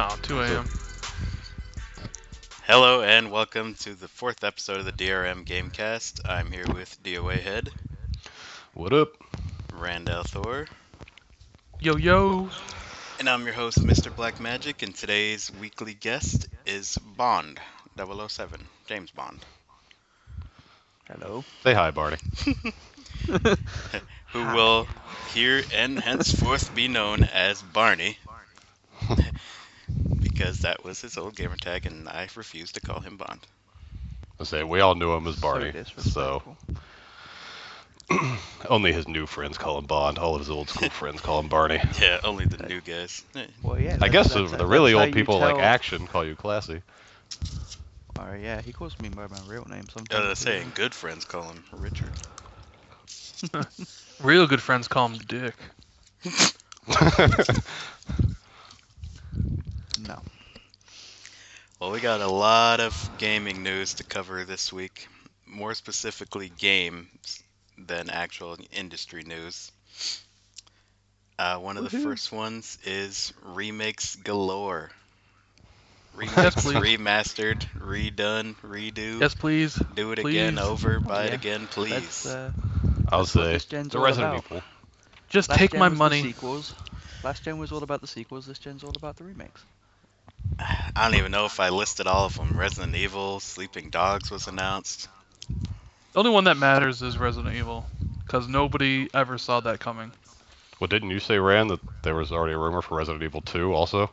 Oh, 2 a.m. Hello and welcome to the fourth episode of the DRM Gamecast. I'm here with DOA Head, What up? Randall Thor, Yo, yo. and I'm your host, Mr. Black Magic, and today's weekly guest is Bond, 007, James Bond, Hello. Say hi, Barney. who Hi. will here and henceforth be known as Barney, because that was his old gamer tag, and I refuse to call him Bond. I say we all knew him as So Barney, so disrespectful. only his new friends call him Bond. All of his old school friends call him Barney. Yeah, only the new guys. Well, yeah. I guess that's the really how old you people like tell- action call you classy. Oh yeah, he calls me by my real name I sometimes. was saying, good friends call him Richard. Real good friends call him Dick. No. Well, we got a lot of gaming news to cover this week. More specifically, games than actual industry news. One of the Woohoo. first ones is remakes galore. Yes, Remakes, please. remastered, redone, redo. Yes, please. Do it please. again, over, buy it Yeah. again, please. That's I'll That's what say this gen's the all Resident about. Evil. Just last take gen my was money. The sequels. Last gen was all about the sequels. This gen's all about the remakes. I don't even know if I listed all of them. Resident Evil, Sleeping Dogs was announced. The only one that matters is Resident Evil, because nobody ever saw that coming. Well, didn't you say, Rand, that there was already a rumor for Resident Evil 2 also?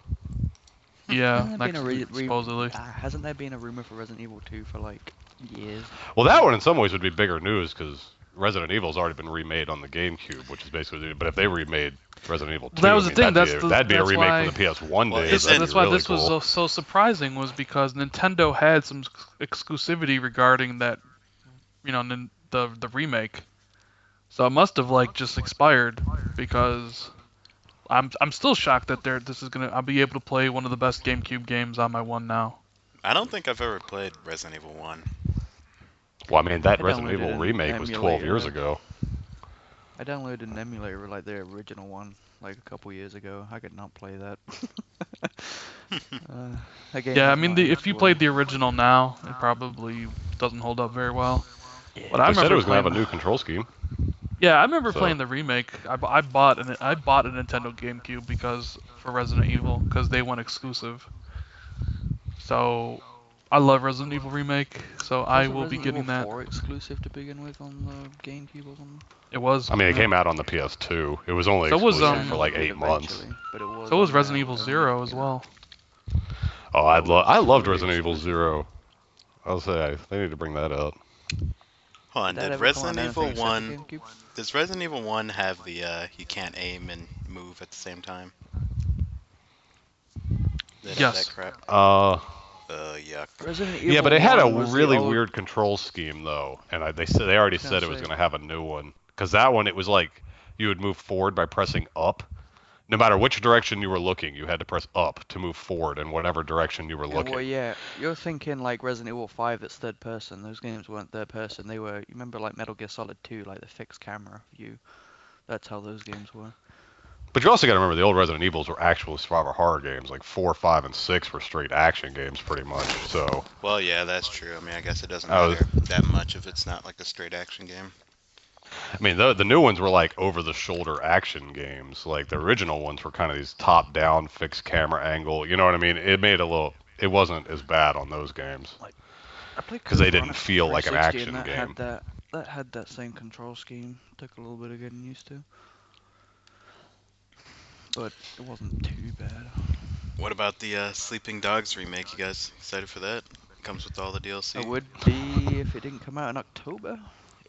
Yeah, Hasn't there been next supposedly. Hasn't there been a rumor for Resident Evil 2 for like years? Well, that one in some ways would be bigger news because Resident Evil's already been remade on the GameCube, which is basically. But if they remade Resident Evil 2, That was I the mean, thing, that'd be a that's remake why- from the PS1 Well, days. Is That'd That's be why really this cool. was so surprising, was because Nintendo had some exclusivity regarding that, the remake. So it must have just expired, because I'm still shocked that I'll be able to play one of the best GameCube games on my One now. I don't think I've ever played Resident Evil 1. Well, I mean, that I Resident downloaded Evil an remake was 12 years emulator. ago. I downloaded an emulator like the original one like a couple years ago. I could not play that. That game Yeah, I has mean, not aged if you well. played the original now, it probably doesn't hold up very well. Yeah. But I They said it remember was going to have a playing. new control scheme. Yeah, I remember So- playing the remake. I bought a Nintendo GameCube for Resident Evil, because they went exclusive. So I love Resident Evil remake. So I Wasn't will be Resident getting Evil that. 4 exclusive to begin with on the GameCube or something? It was. I mean, it yeah. came out on the PS2. It was only So was, exclusive for no, like it did 8 months. eventually, but it was So was on Resident there Evil when it Zero as came out. well. Oh, I loved fully Resident Evil exclusive. 0. I'll say they need to bring that out. Hold on, Did that did ever come on Resident Evil anything except 1 the GameCube? Does Resident Evil 1 have the you can't aim and move at the same time? Did it have Yes. that crap? Yuck. Resident Evil Yeah, but it had a 1 was the really old- weird control scheme though, and they already said it was say. going to have a new one. Because that one, it was like you would move forward by pressing up. No matter which direction you were looking, you had to press up to move forward in whatever direction you were Yeah, looking. well, yeah, you're thinking like Resident Evil 5 that's third person. Those games weren't third person. They were, you remember like Metal Gear Solid 2, like the fixed camera view. That's how those games were. But you also got to remember the old Resident Evils were actual survivor horror games. Like 4, 5, and 6 were straight action games, pretty much. So Well, yeah, that's true. I mean, I guess it doesn't I was- matter that much if it's not like a straight action game. I mean, the new ones were like over-the-shoulder action games. Like the original ones were kind of these top-down fixed camera angle. You know what I mean? It wasn't as bad on those games. I played 'Cause they Code didn't Veronica for feel like an 360, action and game. That had that same control scheme. Took a little bit of getting used to, but it wasn't too bad. What about the Sleeping Dogs remake? You guys excited for that? Comes with all the DLC. It would be if it didn't come out in October.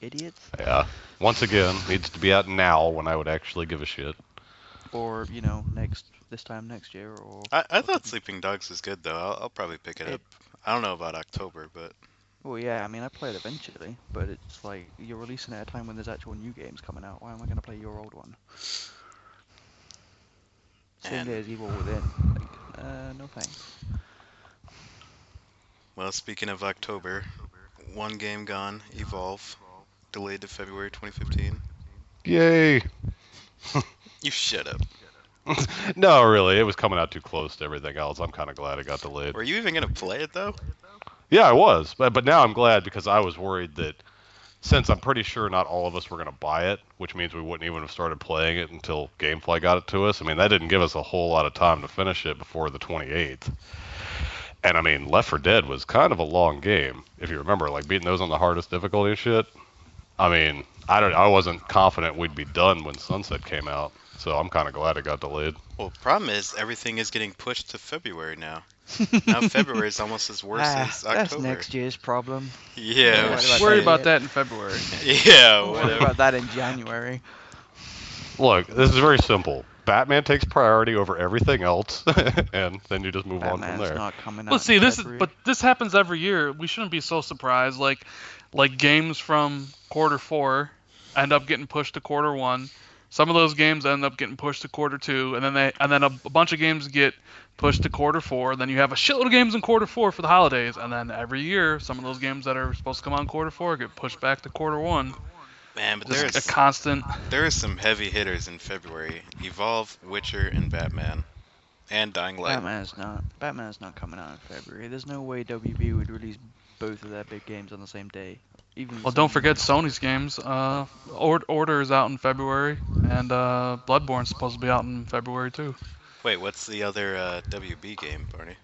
Idiots. Yeah. Once again, needs to be out now when I would actually give a shit. Or this time next year, or I thought Sleeping Dogs was good though. I'll probably pick it up. I don't know about October, but well, yeah. I mean, I play it eventually, but it's like you're releasing it at a time when there's actual new games coming out. Why am I gonna play your old one? Same And- day as Evil Within. Like, no thanks. well, speaking of October, one game gone, Evolve, delayed to February 2015. Yay! You shut up. No, really, it was coming out too close to everything else. I'm kind of glad it got delayed. Were you even gonna play it though? Yeah, I was, but now I'm glad because I was worried that since I'm pretty sure not all of us were going to buy it, which means we wouldn't even have started playing it until GameFly got it to us. I mean, that didn't give us a whole lot of time to finish it before the 28th. And I mean, Left 4 Dead was kind of a long game, if you remember, like beating those on the hardest difficulty and shit. I mean, I wasn't confident we'd be done when Sunset came out, so I'm kind of glad it got delayed. Well, problem is everything is getting pushed to February now. Now February is almost as worse as October. That's next year's problem. Yeah. What Worry about about that in February. Yeah. What Whatever. about that in January? Look, this is very simple. Batman takes priority over everything else, and then you just move on from Batman's there. not coming out. Well, see, in this is, February. but this happens every year. We shouldn't be so surprised. Like games from quarter 4 end up getting pushed to quarter 1. Some of those games end up getting pushed to quarter 2, and then a bunch of games get pushed to quarter 4. Then you have a shitload of games in quarter 4 for the holidays, and then every year some of those games that are supposed to come out in quarter 4 get pushed back to quarter 1. Man, but Just a constant. there are some heavy hitters in February. Evolve, Witcher, and Batman. And Dying Light. Batman's not coming out in February. There's no way WB would release both of their big games on the same day. Even Well, don't forget Sony's games. Order is out in February, and Bloodborne's supposed to be out in February too. Wait, what's the other WB game, Barney?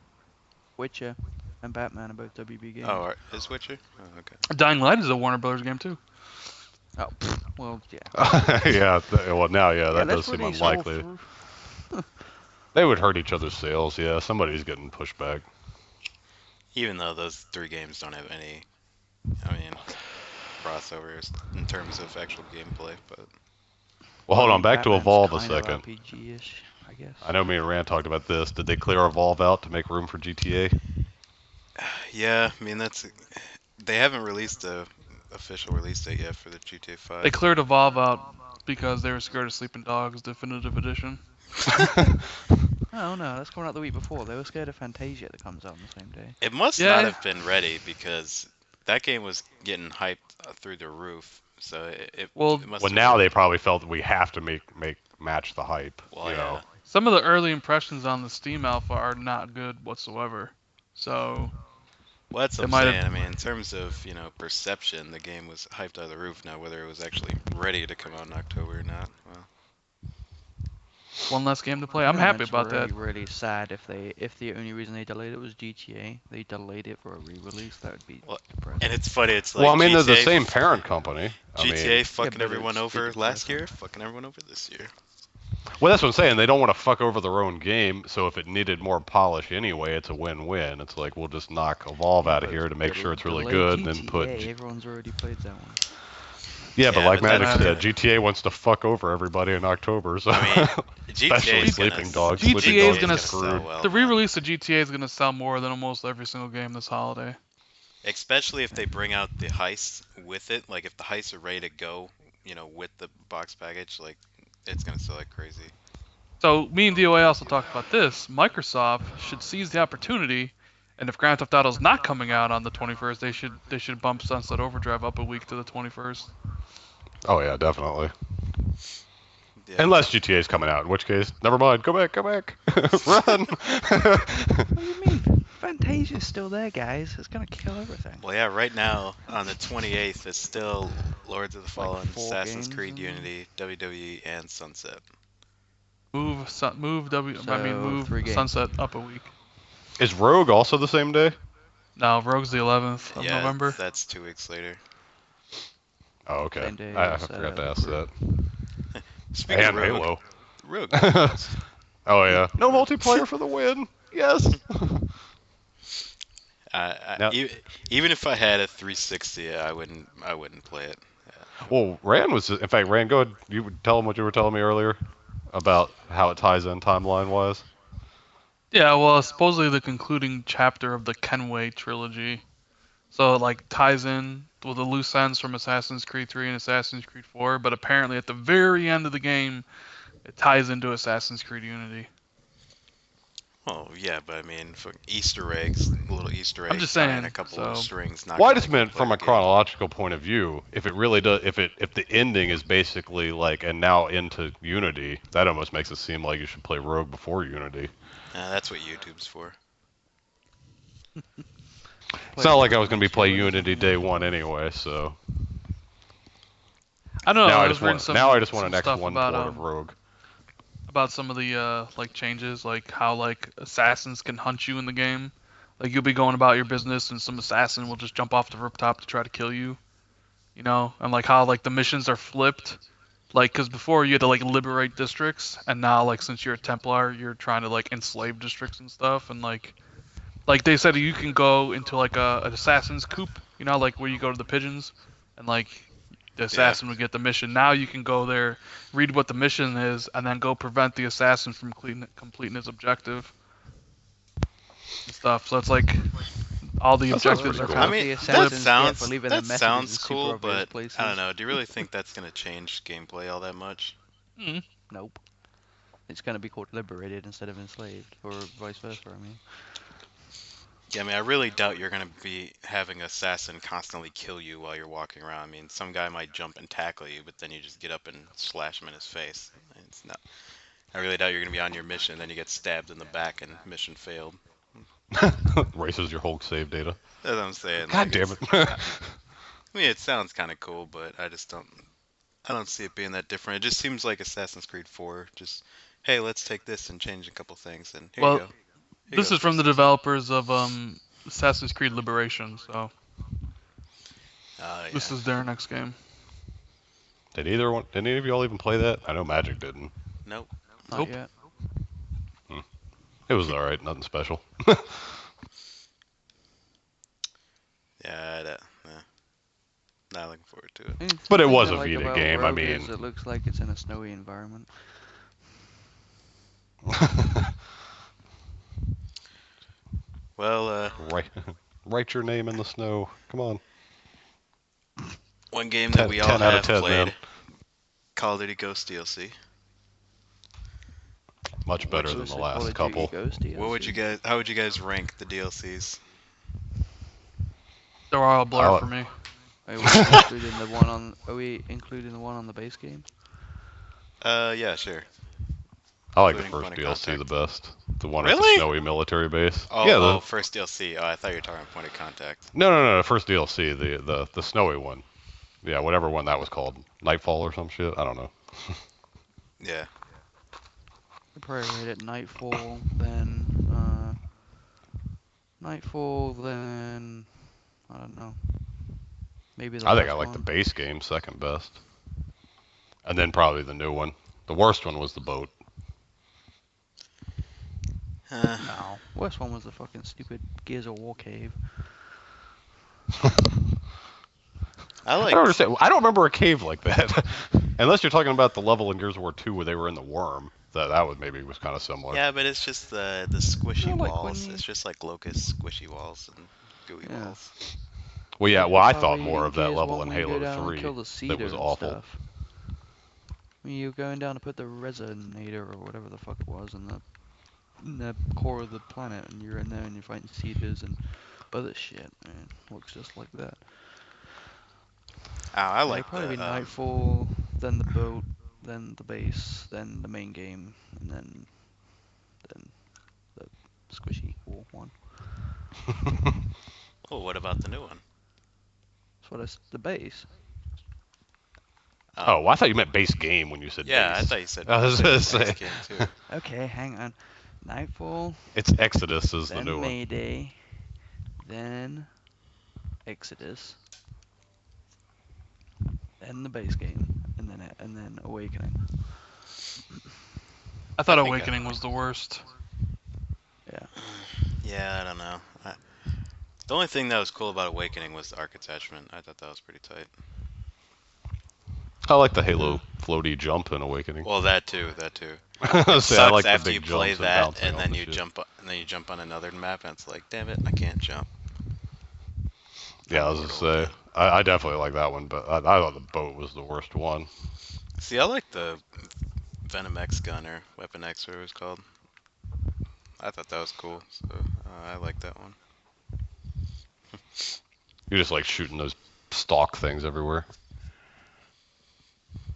Witcher and Batman are both WB games. Oh, is Witcher? Oh, okay. Dying Light is a Warner Brothers game too. Oh, well, yeah. Yeah, well now, yeah, that does let's seem release all unlikely. through- They would hurt each other's sales, yeah. Somebody's getting pushed back. Even though those 3 games don't have any, crossovers in terms of actual gameplay, but Well, hold on, back to Batman's Evolve a kind of second. RPG-ish, I guess. I know me and Rand talked about this. Did they clear Evolve out to make room for GTA? yeah, they haven't released a official release date yet for the GTA 5. They cleared Evolve out because they were scared of Sleeping Dogs Definitive Edition. Oh no, that's coming out the week before. They were scared of Fantasia that comes out on the same day. It must Yeah. not have been ready because that game was getting hyped through the roof. So it Well, must Well, have now been- they probably felt that we have to match the hype. Well, you know. Some of the early impressions on the Steam Alpha are not good whatsoever. So Well, that's They what I'm might have- saying. I mean, in terms of, perception, the game was hyped out of the roof. Now, whether it was actually ready to come out in October or not, well, one less game to play. I'm happy It's about that. really sad if the only reason they delayed it was GTA. They delayed it for a re-release. That would be Well, depressing. and it's funny. It's like Well, I mean, they're the GTA same parent company. I GTA mean, fucking but everyone it's over stupid last pricing. year, fucking everyone over this year. well, that's what I'm saying. They don't want to fuck over their own game, so if it needed more polish anyway, it's a win-win. It's like, we'll just knock Evolve out of here to make sure it's really good, and then put... Everyone's already played that one. Yeah, but Yeah, like but Magic that's- said, GTA wants to fuck over everybody in October, so... I mean, Especially GTA is Sleeping gonna, Dogs. GTA Sleeping is Dogs gonna is screwed. sell well, The re-release of GTA is gonna sell more than almost every single game this holiday. especially if they bring out the heists with it. Like if the heists are ready to go, with the box package, like it's gonna sell like crazy. So me and DOA also talked about this. Microsoft should seize the opportunity, and if Grand Theft Auto is not coming out on the 21st, they should bump Sunset Overdrive up a week to the 21st. Oh, yeah, definitely. Yeah. Unless GTA is coming out, in which case, never mind. Go back. Run! What do you mean? Fantasia's still there, guys. It's gonna kill everything. Well, yeah, right now on the 28th, it's still Lords of the Fallen, 4 Assassin's games Creed and- Unity, WWE, and Sunset. Move 3 games. Sunset up a week. Is Rogue also the same day? No, Rogue's the 11th of Yeah, November. that's 2 weeks later. Oh, okay. Same day I as, forgot to ask that. Speaking And of Rogue, Halo. Rogue. Oh, yeah. No multiplayer for the win. Yes. Now- Even if I had a 360, I wouldn't play it. Well, Rand was... In fact, Rand, go ahead. You would tell him what you were telling me earlier about how it ties in timeline-wise. Yeah, well, it's supposedly the concluding chapter of the Kenway trilogy. So it like ties in with the loose ends from Assassin's Creed 3 and Assassin's Creed 4, but apparently at the very end of the game, it ties into Assassin's Creed Unity. Oh yeah, but I mean, for Easter eggs, little Easter I'm egg just tie and saying. a couple little So strings. Not Well, I gonna just make me meant play from the a game. chronological point of view. If it really does, if the ending is basically like and now into Unity, that almost makes it seem like you should play Rogue before Unity. That's what YouTube's for. It's Play not it like when I it was going to be makes you play win or Unity something, day that's the one point. anyway. So I don't know. now I I was just reading want now I just want some an X stuff one port of Rogue. about some of the like changes, like how like assassins can hunt you in the game. Like you'll be going about your business, and some assassin will just jump off the rooftop to try to kill you. You know, and like how like the missions are flipped. Like, cause before you had to like liberate districts, and now like since you're a Templar, you're trying to like enslave districts and stuff, and like they said you can go into like an assassin's coop, you know, like where you go to the pigeons, and like the Yeah. assassin would get the mission. Now you can go there, read what the mission is, and then go prevent the assassin from completing his objective and stuff. So it's like all the That sounds objectives pretty are cool. kind I of mean, The that flipped. assassins get for sounds leaving that their messages in sounds super cool, obvious but I don't places. know. Do you really think that's gonna change gameplay all that much? Mm. Nope. It's going to be called liberated instead of enslaved, or vice versa, I mean. Yeah, I mean, I really doubt you're gonna be having assassin constantly kill you while you're walking around. I mean, some guy might jump and tackle you, but then you just get up and slash him in his face. It's not. I really doubt you're gonna be on your mission, then you get stabbed in the back and mission failed. Erases your whole save data. That's what I'm saying. God Like, damn it's. it. I mean, it sounds kind of cool, but I just don't. I don't see it being that different. It just seems like Assassin's Creed 4. Just, hey, let's take this and change a couple things, and here you Well, go. Here you this go, is from the citizens. developers of Assassin's Creed Liberation, so Oh this yeah. is their next game. Did any of y'all even play that? I know Magic didn't. Nope. Not Nope. yet. It was alright, nothing special. Yeah. Not looking forward to it. The But it thing was I a like Vita about game, I Rogue is mean. it looks like it's in a snowy environment. Well, Write, write your name in the snow. Come on. one game that we all 10 out of have 10, played, man. Call of Duty Ghost DLC. Much better than Ghost the of last Call of couple. Duty Ghost DLC. What would you guys? How would you guys rank the DLCs? They're all a blur Oh. for me. Are we including the one on? Are we including the one on the base game? Yeah, sure. I like the Including first Point of DLC the Contact. best. The one with the Really? snowy military base. Oh, Yeah, oh, first DLC. Oh, I thought you were talking Point of Contact. no, the first DLC, the snowy one. Yeah, whatever one that was called. Nightfall or some shit. I don't know. Yeah. I probably rate it Nightfall, then I don't know. Maybe the I think I last like the one. base game second best. And then probably the new one. The worst one was the boat. No, worst one was the fucking stupid Gears of War cave. I I like. don't understand. I don't remember a cave like that. Unless you're talking about the level in Gears of War 2 where they were in the worm. That would maybe was kind of similar. Yeah, but it's just the squishy You know, like when walls. you- It's just like locust squishy walls and gooey Yeah. walls. Well, yeah. Like Well, I how thought we more of that Gears level 1 in when you go Halo down and 3. kill the cedar That was and awful. stuff. When you're going down to put the resonator or whatever the fuck it was in the core of the planet, and you're in there and you're fighting cedars and other shit, man. Looks just like that. Oh, I It'd like probably be the. Nightfall, then the boat, then the base, then the main game, and then the squishy wall one. Oh, what about the new one? That's what the base. Oh, well, I thought you meant base game when you said Yeah, base. I thought you said. I was said gonna base say. game too. Okay, hang on. Nightfall, It's Exodus is the then new one. Mayday, then Exodus, then the base game, and then Awakening. I thought I think Awakening was the worst. Yeah. Yeah, I don't know. The only thing that was cool about Awakening was the arc attachment. I thought that was pretty tight. I like the Halo floaty jump in Awakening. Well, that too. That too. Say, Sucks I like the after big you play jumps that, bouncing and off then the you shit. jump on another map, and it's like, damn it, I can't jump. Yeah, I was I'm gonna bored say. I definitely like that one, but I thought the boat was the worst one. See, I like the Venom X gun or Weapon X, whatever it's called. I thought that was cool. So I like that one. You just like shooting those stock things everywhere.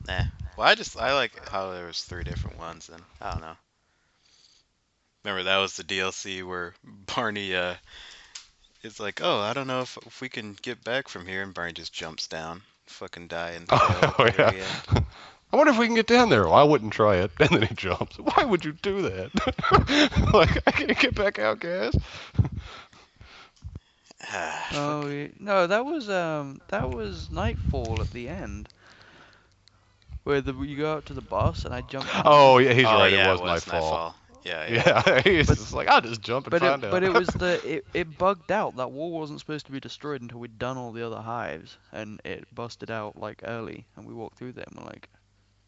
Nah. Well, I like how there was 3 different ones, and I don't know. Remember that was the DLC where Barney is like, oh, I don't know if we can get back from here, and Barney just jumps down, fucking die and fail at Oh the yeah. very end. I wonder if we can get down there. Well, I wouldn't try it. And then he jumps. Why would you do that? Like, I can't get back out, guys. Oh, no, that was Nightfall at the end, where you go out to the boss and I jumped down. Oh yeah, he's Oh right. yeah, It was it was Nightfall. Yeah, yeah. Yeah, he's But just like, I'll just jump and find out. but it was it bugged out. That wall wasn't supposed to be destroyed until we'd done all the other hives, and it busted out like early, and we walked through there and we're like,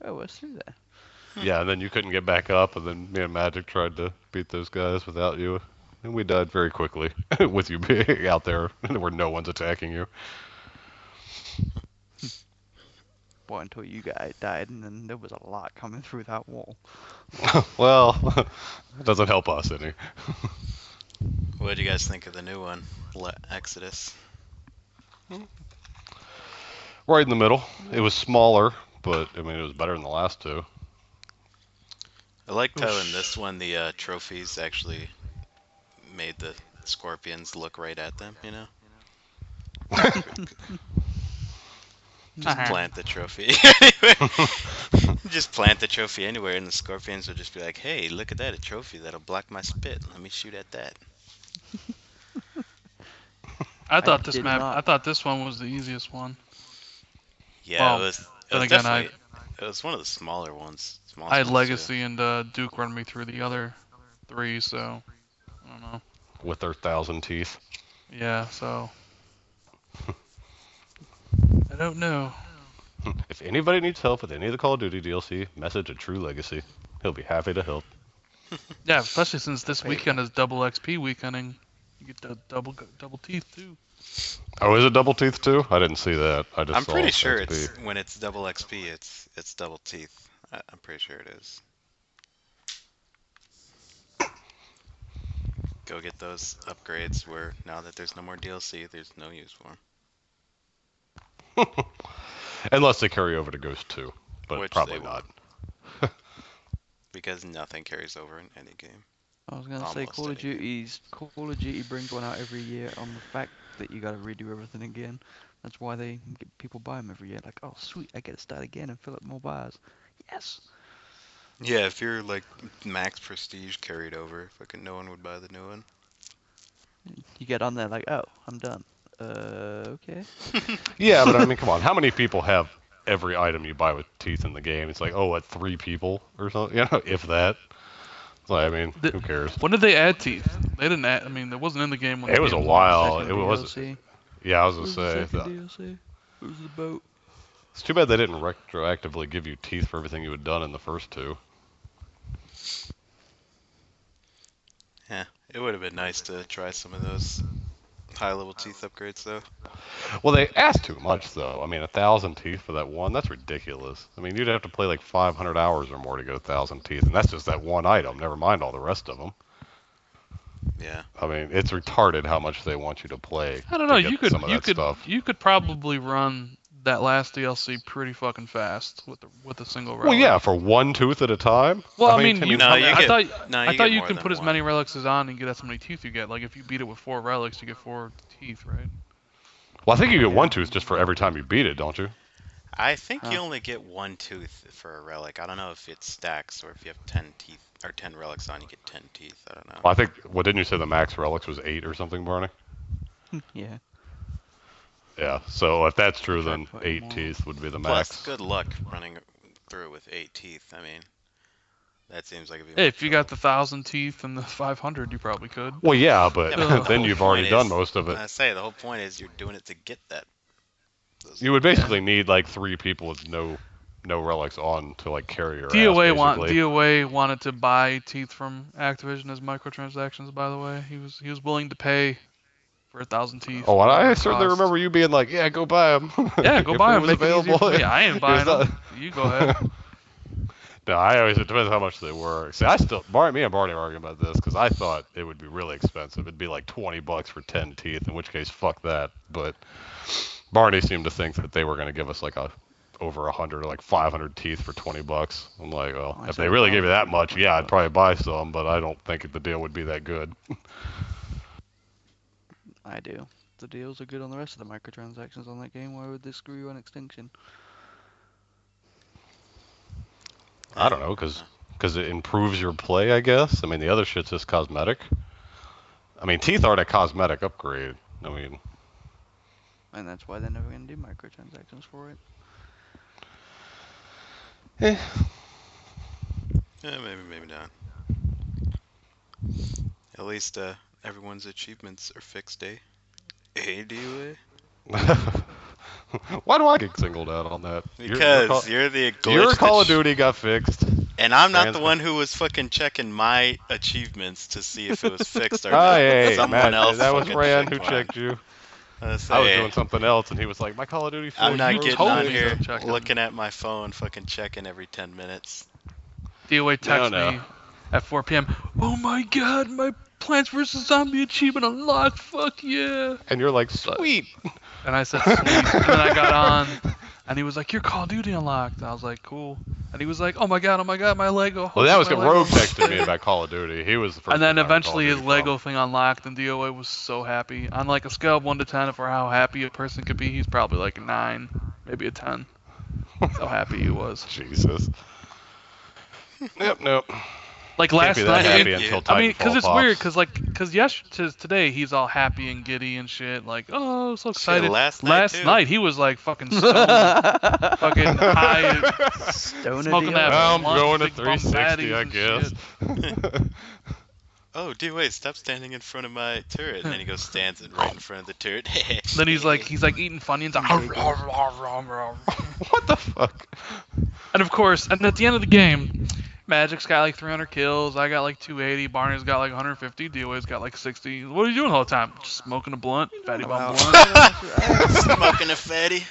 oh, what's through there? Yeah, and then you couldn't get back up, and then me and Magic tried to beat those guys without you, and we died very quickly with you being out there where no one's attacking you. Well, until you guys died, and then there was a lot coming through that wall. Well, it doesn't help us any. What did you guys think of the new one, Exodus? Right in the middle. It was smaller, but I mean it was better than the last two. I liked how in this one the trophies actually made the scorpions look right at them, you know? Just plant the trophy. Just plant the trophy anywhere, and the scorpions will just be like, hey, look at that, a trophy that'll block my spit. Let me shoot at that. I thought this did map. not. I thought this one was the easiest one. Yeah, Well, it was then again, definitely, it was one of the smaller ones. I had Too. Legacy and Duke run me through the other 3, so I don't know. With their 1,000 teeth. Yeah, so I don't know. If anybody needs help with any of the Call of Duty DLC, message a True Legacy. He'll be happy to help. Yeah, especially since this Wait. weekend is double XP weekending. You get the double teeth too. Oh, is it double teeth too? I didn't see that. I just I'm saw pretty sure XP. it's when it's double XP, it's double teeth. I'm pretty sure it is. Go get those upgrades where now that there's no more DLC, there's no use for them. Unless they carry over to Ghost 2, but Which probably they not. Because nothing carries over in any game. I was gonna say Almost Call of any Duty brings one out every year on the fact that you gotta redo everything again. That's why people buy them every year. Like, oh sweet, I get to start again and fill up more bars. Yes. Yeah, if you're like max prestige carried over, fucking no one would buy the new one. You get on there like, oh, I'm done. Okay. Yeah, but I mean, come on. How many people have every item you buy with teeth in the game? It's like, oh, what, 3 people or something? You know, if that. So, I mean, who cares? When did they add teeth? They didn't add. I mean, it wasn't in the game when It the was a game while. Second It was. DLC. Yeah, I was What gonna was say. the second DLC? It was the boat. It's too bad they didn't retroactively give you teeth for everything you had done in the first 2. Yeah, it would have been nice to try some of those high level teeth upgrades though. Well, they asked too much, though. I mean, 1,000 teeth for that one, that's ridiculous. I mean, you'd have to play like 500 hours or more to get 1,000 teeth, and that's just that one item, never mind all the rest of them. Yeah. I mean, it's retarded how much they want you to play. I don't know. to get You could some of that stuff. you could probably run that last DLC pretty fucking fast with a single relic. Well, yeah, for one tooth at a time. Well, I mean, can you, No, you I get- thought no, I you thought get you more can than put as one. many relics as on and get as many teeth you get. Like if you beat it with 4 relics, you get 4 teeth, right? Well, I think you get Yeah. one tooth just for every time you beat it, don't you? I think you Huh. only get 1 tooth for a relic. I don't know if it stacks or if you have 10 teeth or 10 relics on, you get 10 teeth. I don't know. Well, I think. Well, didn't you say the max relics was 8 or something, Barney? Yeah. Yeah. So if that's true, Try then putting 8 more. teeth would be the Plus, max. good luck running through with 8 teeth. I mean, that seems like it'd be Hey, much if you got trouble. the 1,000 teeth and the 500, you probably could. Well, yeah, but Yeah, but the then whole you've already point done is- most of it. I say the whole point is you're doing it to get that. You would basically need like 3 people with no relics on to like carry your DOA ass, basically. DOA wanted to buy teeth from Activision as microtransactions. By the way, he was willing to pay for 1,000 teeth. Oh, and I whatever it certainly cost. remember you being like, "Yeah, go buy them." Yeah, go buy them. Make it easier for me. I ain't buying It's not- them. You go ahead. No, it depends how much they were. See, me and Barney were arguing about this because I thought it would be really expensive. It'd be like $20 for 10 teeth, in which case, fuck that. But Barney seemed to think that they were going to give us like over 100 or like 500 teeth for $20. I'm like, well, I if said they really gave you that 1,000 much, for yeah, I'd $20. probably buy some, but I don't think the deal would be that good. I do. The deals are good on the rest of the microtransactions on that game. Why would they screw you on Extinction? I don't know, because it improves your play, I guess. I mean, the other shit's just cosmetic. I mean, teeth aren't a cosmetic upgrade. I mean, And that's why they're never going to do microtransactions for it. eh. Yeah, maybe not. At least everyone's achievements are fixed, eh? Hey, DOA? Why do I get singled out on that? Because you're the glitch your Call of that Duty got fixed. and I'm not the one who was fucking checking my achievements to see if it was fixed or Oh, not. hey, Someone Matt, else that was fucking Rand who mine. checked you. I was I was doing something else, and he was like, "My Call of Duty." I'm not You getting told on me here to check 'em. looking at my phone, fucking checking every 10 minutes. DOA texts No. me at 4 p.m. Oh my god, my Plants vs. Zombie achievement unlocked, fuck yeah. And you're like, "Sweet." And I said, sweet. And then I got on, and he was like, your Call of Duty unlocked. I was like, cool. And he was like, oh my god, my Lego. Well, that was my good. Lego. Rogue texted me about Call of Duty. He was the first. And then one I got eventually Call his of Duty Lego from. thing unlocked, and DOA was so happy. On like a scale of 1 to 10 for how happy a person could be, he's probably like a 9, maybe a 10. So happy he was. Jesus. Nope. Like Can't last be that night, happy until Titanfall I mean, because it's pops. weird, because today he's all happy and giddy and shit, like, oh, so excited. last night, too. night he was like fucking stoned, fucking high, Stoner smoking deal. that I'm blunt, going to big bum 360, I patties and guess. Oh, dude, wait, stop standing in front of my turret. And then he goes, stands right in front of the turret. Then he's like eating Funyuns, What the fuck? and of course, and at the end of the game, Magic's got like 300 kills, I got like 280, Barney's got like 150, DOA's got like 60. What are you doing the whole time? Just smoking a blunt, fatty bum blunt, Smoking a fatty.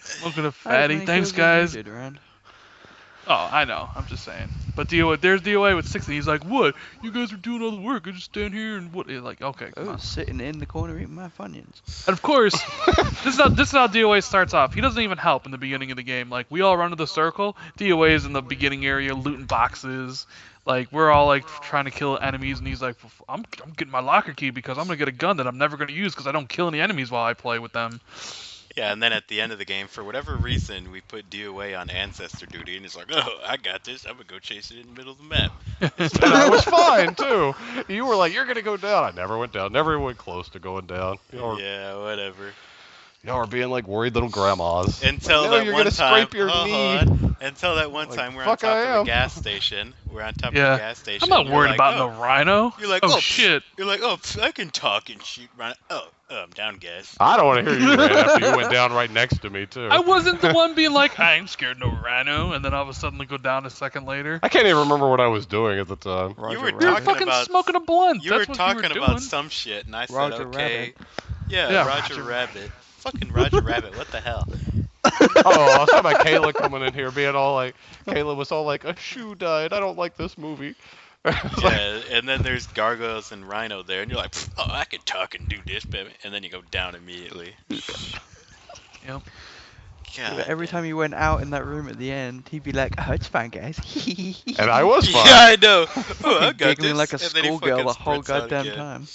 smoking a fatty. Thanks, guys. Oh, I know. I'm just saying. But there's DOA with 60. He's like, what? You guys are doing all the work. I just stand here and what? Like, okay, come on. Sitting in the corner eating my Funyuns. And of course, this is how DOA starts off. He doesn't even help in the beginning of the game. Like, we all run to the circle. DOA is in the beginning area looting boxes. Like, we're all like trying to kill enemies, and he's like, I'm getting my locker key because I'm gonna get a gun that I'm never gonna use because I don't kill any enemies while I play with them. Yeah, and then at the end of the game, for whatever reason, we put DOA on ancestor duty, and he's like, oh, I got this. I'm going to go chase it in the middle of the map. And I was fine too. You were like, "You're gonna go down." I never went down. Never went close to going down. Yeah, whatever. Y'all are being like worried little grandmas. Until Like, that you're one gonna time, scrape your knee. Until that one Like, time we're on fuck top I of am. a gas station. We're on top of Yeah. a gas station. I'm not and you're worried like, about oh. no rhino. You're like, oh oh, shit. You're like, oh, I can talk and shoot. I'm down, guys. I don't want to hear you ran after you went down right next to me too. I wasn't the one being like, I ain't scared no rhino, and then all of a sudden go down a second later. I can't even remember what I was doing at the time. You were You were talking fucking about smoking a blunt. You were That's what talking you were about doing. some shit, and I said, Roger okay. Rabbit. Yeah, Roger Roger Rabbit. Fucking Roger Rabbit. What the hell? Oh, I was talking about Kayla coming in here being all like, Kayla was all like, a shoe died. I don't like this movie. Yeah, and then there's Gargoyles and Rhino there, and you're like, oh, I can talk and do this, baby. And then you go down immediately. Yep. God, But every time you went out in that room at the end, he'd be like, oh, it's fine, guys. And I was fine. Yeah, I know. Oh, I got giggling this. like a And then he schoolgirl fucking the whole sprints out goddamn again. time.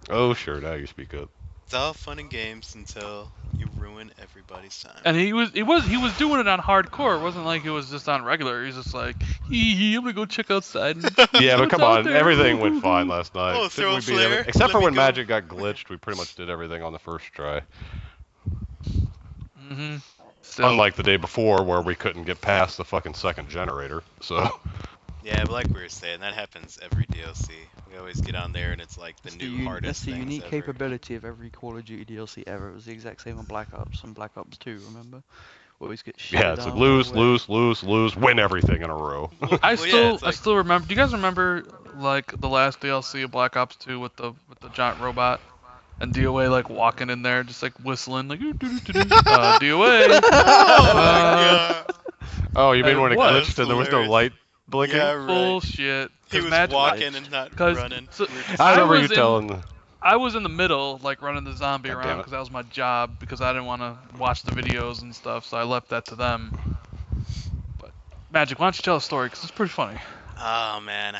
Oh, sure. Now you speak up. It's all fun and games until you ruin everybody's time. And he was doing it on hardcore. It wasn't like it was just on regular. He was just like, I'm gonna go check outside. And Yeah, but what's come out on. there." Everything went fine last night. Oh, Didn't throw we a beat flare? Except Let for me when go. Magic got glitched, we pretty much did everything on the first try. Mm-hmm. Still, Unlike the day before where we couldn't get past the fucking second generator. So Yeah, but like we were saying, that happens every DLC. We always get on there and it's like the new hardest That's the things unique ever. capability of every Call of Duty DLC ever. It was the exact same on Black Ops and Black Ops 2, remember? Always get shit yeah, it's like lose, win everything in a row. I Well, yeah, it's like- still remember. Do you guys remember like the last DLC of Black Ops 2 with the giant robot and DOA like walking in there just like whistling like DOA. Oh, yeah. Oh, you mean when it What? glitched and there was no Hilarious. light blinking? Yeah, right. Bullshit. He was Magic, walking and not Cause running. so, We were just I I remember you was in- telling. I was in the middle, like running the zombie God around damn it. because that was my job because I didn't want to watch the videos and stuff, so I left that to them. But Magic, why don't you tell a story? Because it's pretty funny. Oh man.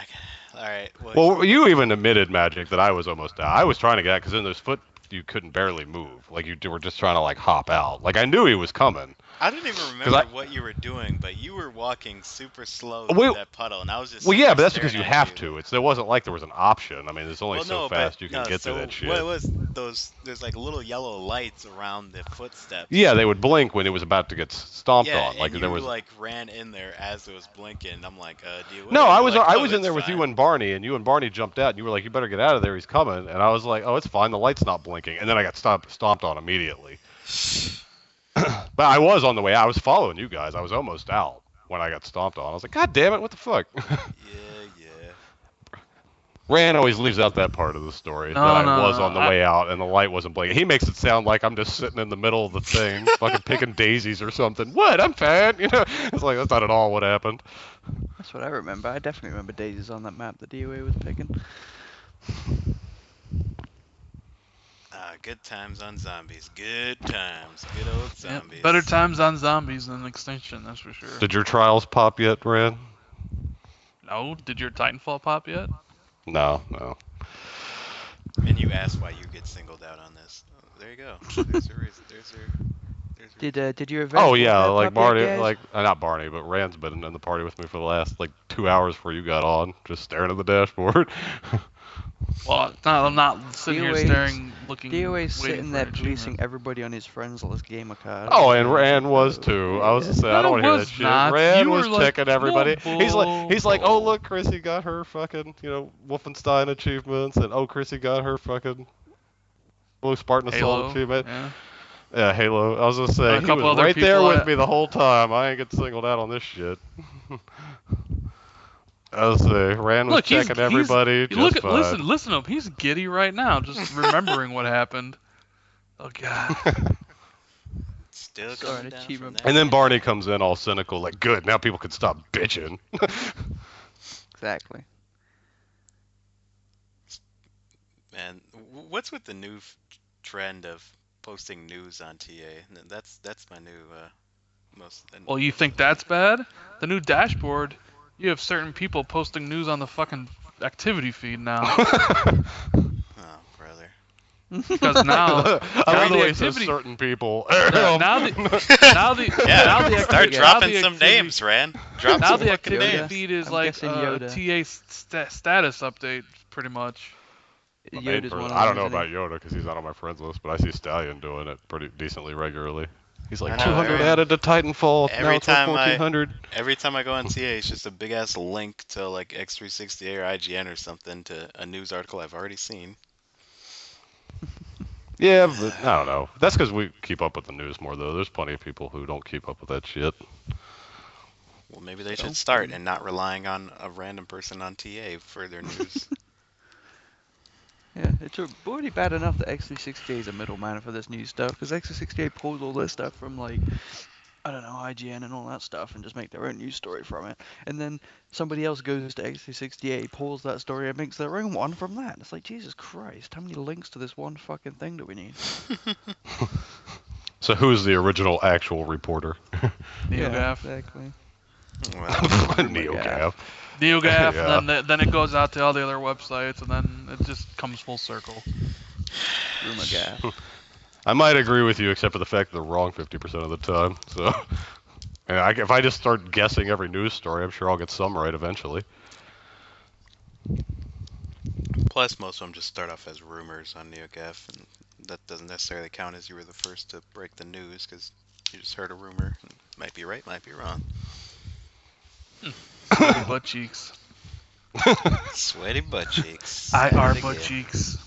All right. Well, you even admitted, Magic, that I was almost out. I was trying to get out because in those foot you couldn't barely move. Like you were just trying to like hop out. Like I knew he was coming. I don't even remember what you were doing, but you were walking super slow through that puddle, and I was just. Well, yeah, but that's because staring you at have to. It wasn't like there was an option. I mean, there's only so fast you can get to that shit. What was those? There's like little yellow lights around the footsteps. Yeah, they would blink when it was about to get stomped yeah, on. Like and there you was. like ran in there as it was blinking. And I'm like, do you? No, I was like, I "Oh, was in it's there with fine." you and Barney, and you and Barney jumped out, and you were like, "You better get out of there. He's coming." And I was like, "Oh, it's fine. The light's not blinking." And then I got stomped on immediately. But I was on the way out. I was following you guys. I was almost out when I got stomped on. I was like, God damn it, what the fuck? Yeah. Rand always leaves out that part of the story No, that I no, was no, on the way out and the light wasn't blinking. He makes it sound like I'm just sitting in the middle of the thing, fucking picking daisies or something. What? I'm fine. You know, it's like that's not at all what happened. That's what I remember. I definitely remember daisies on that map that DOA was picking. Good times on zombies. Good times. Good old zombies. Yep, better times on zombies than Extinction, that's for sure. Did your trials pop yet, Rand? No? Did your Titanfall pop yet? No. And you asked why you get singled out on this. Oh, there you go. There's your reason. There's your. Did your event? Oh yeah, like Barney, guys? like not Barney, but Rand's been in the party with me for the last like 2 hours before you got on, just staring at the dashboard. Well, I'm not sitting here staring, looking. DOA's sitting there for policing achievement. everybody on his friends list gamer card. Oh, and Rand was too. I was to say, I don't want to hear that was shit. not. Rand You was were like, checking everybody. no He's like, bull. oh look, Chrissy got her fucking, Wolfenstein achievements, and oh, Chrissy got her fucking Blue Spartan Assault Halo, achievement. yeah. Yeah, Halo. I was gonna say, A he couple was other right there people with that- me the whole time. I ain't get singled out on this shit. I was say, Rand was Look, he's- checking everybody. Look, just fine. listen to him. He's giddy right now, just remembering what happened. Oh god. Still Sorry, coming down achievement. from that. And then Barney comes in all cynical, like, good, now people can stop bitching. Exactly. Man, what's with the new trend of posting news on TA? That's my new most. Well, you think that's bad? The new dashboard, you have certain people posting news on the fucking activity feed now. Oh, brother. Because now, I love the the way he says activity- certain people. now the Yeah, now the start activity- dropping now the some activity- names, Rand. Drop Now some the fucking activity names. feed is I'm like guessing Yoda. TA status update, pretty much. Yoda's one of I don't know those, about isn't Yoda because he's not on my friends list, but I see Stallion doing it pretty decently regularly. He's like I know, 200 every- added to Titanfall. Now every it's like time I- 1400. Every time I go on TA, it's just a big ass link to like X360 or IGN or something to a news article I've already seen. Yeah, but I don't know. That's because we keep up with the news more, though. There's plenty of people who don't keep up with that shit. Well, maybe they should start and not relying on a random person on TA for their news. Yeah, it's already bad enough that X360 is a middleman for this new stuff, because X360 pulls all this stuff from, like, I don't know, IGN and all that stuff, and just make their own news story from it. And then somebody else goes to X368, pulls that story, and makes their own one from that. It's like, Jesus Christ, how many links to this one fucking thing do we need? So who's the original actual reporter? NeoGaf. Exactly. Well, NeoGaf. NeoGaf, Yeah. and then it goes out to all the other websites, and then it just comes full circle. Rumor gaff. I might agree with you, except for the fact that they're wrong 50% of the time. So, and if I just start guessing every news story, I'm sure I'll get some right eventually. plus, most of them just start off as rumors on NeoGaf, and that doesn't necessarily count as you were the first to break the news because you just heard a rumor. Might be right, might be wrong. Sweaty butt cheeks. Sweaty butt cheeks. IR Again. butt cheeks.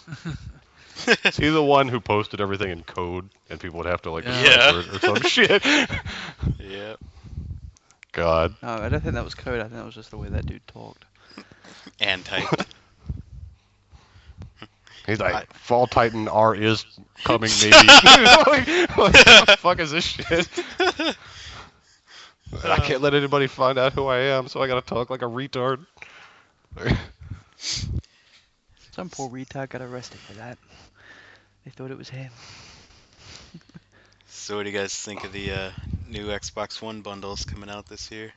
Is he the one who posted everything in code, and people would have to like Yeah. decipher it or some shit? Yep. God. No, I don't think that was code. I think that was just the way that dude talked. And typed. He's like, Fall Titan R is coming, maybe. Like, what the fuck is this shit? I can't let anybody find out who I am, so I gotta talk like a retard. Some poor retard got arrested for that. They thought it was him. So what do you guys think of the new Xbox One bundles coming out this year?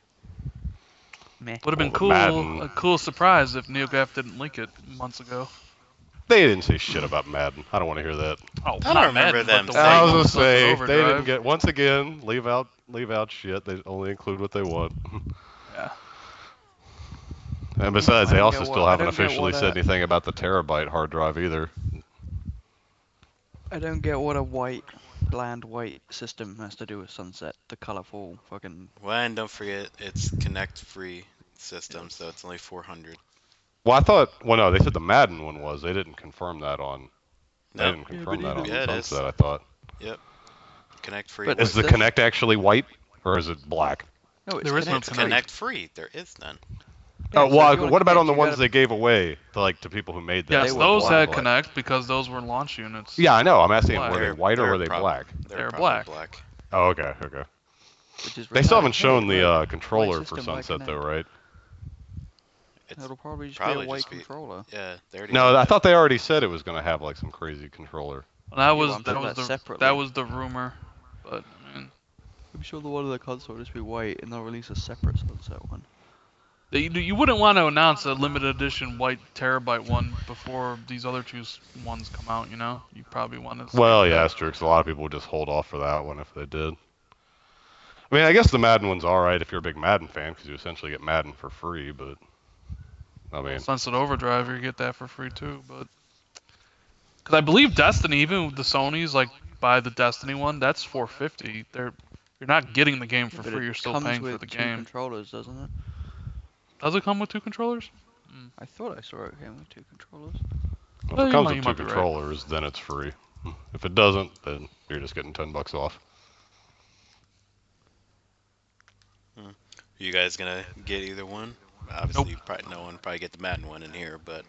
Meh. Would have been Well, the cool, Madden- a cool surprise if NeoGaf didn't leak it months ago. They didn't say shit about Madden. I don't want to hear that. Oh, don't not remember Madden, them but the saying I white was gonna ones, Sunset say they Overdrive. didn't get once again. Leave out shit. They only include what they want. Yeah. And besides, I they don't also get still what- I haven't don't get officially what, said anything about the terabyte hard drive either. I don't get what a white, bland white system has to do with Sunset. The colourful fucking. Well, and don't forget it's Connect free system, so it's only 400. Well, I thought. Well, no, they said the Madden one was. They didn't confirm that on. They No, didn't confirm that on Yeah, it is. Sunset. I thought. Connect free. But Is the this- Connect actually white or is it black? No, it's There is no Connect It's free. Connect free. There is none. Yeah, Oh, so well, if you wanna what about connect, on the you ones gotta- they gave away, to people who made that? Yes, were those black. had Black. Connect because those were launch units. Yeah, I know. I'm asking, Black. were they white or were they prob- black? They're Black. probably black. Oh, okay, okay. Which is They still retarded. haven't shown Hey, the look, controller white for system, white Sunset though, Connect. right? It's It'll probably just probably be a white just be- controller. yeah. They already No, said I that. thought they already said it was going to have like some crazy controller. And that was I'm that talking was about the separately. that was the rumor, but I mean, I'm sure the one on the console will just be white, and they'll release a separate Sunset one. you wouldn't want to announce a limited edition white terabyte one before these other two ones come out. You know, you probably want to. Well, yeah, that's true. 'Cause a lot of people would just hold off for that one if they did. I mean, I guess the Madden one's all right if you're a big Madden fan because you essentially get Madden for free. But I mean, Sunset Overdrive, you get that for free too, but because I believe Destiny, even with the Sony's, like buy the Destiny one, that's $450. You're not getting the game for But free. it You're still comes paying with for the two game. controllers, doesn't it? Does it come with two controllers? I thought I saw it came with two controllers. if Well, it you comes might- with you two might be right. controllers, then it's free. If it doesn't, then you're just getting $10 off. You guys gonna get either one? Obviously, probably no one probably get the Madden one in here, but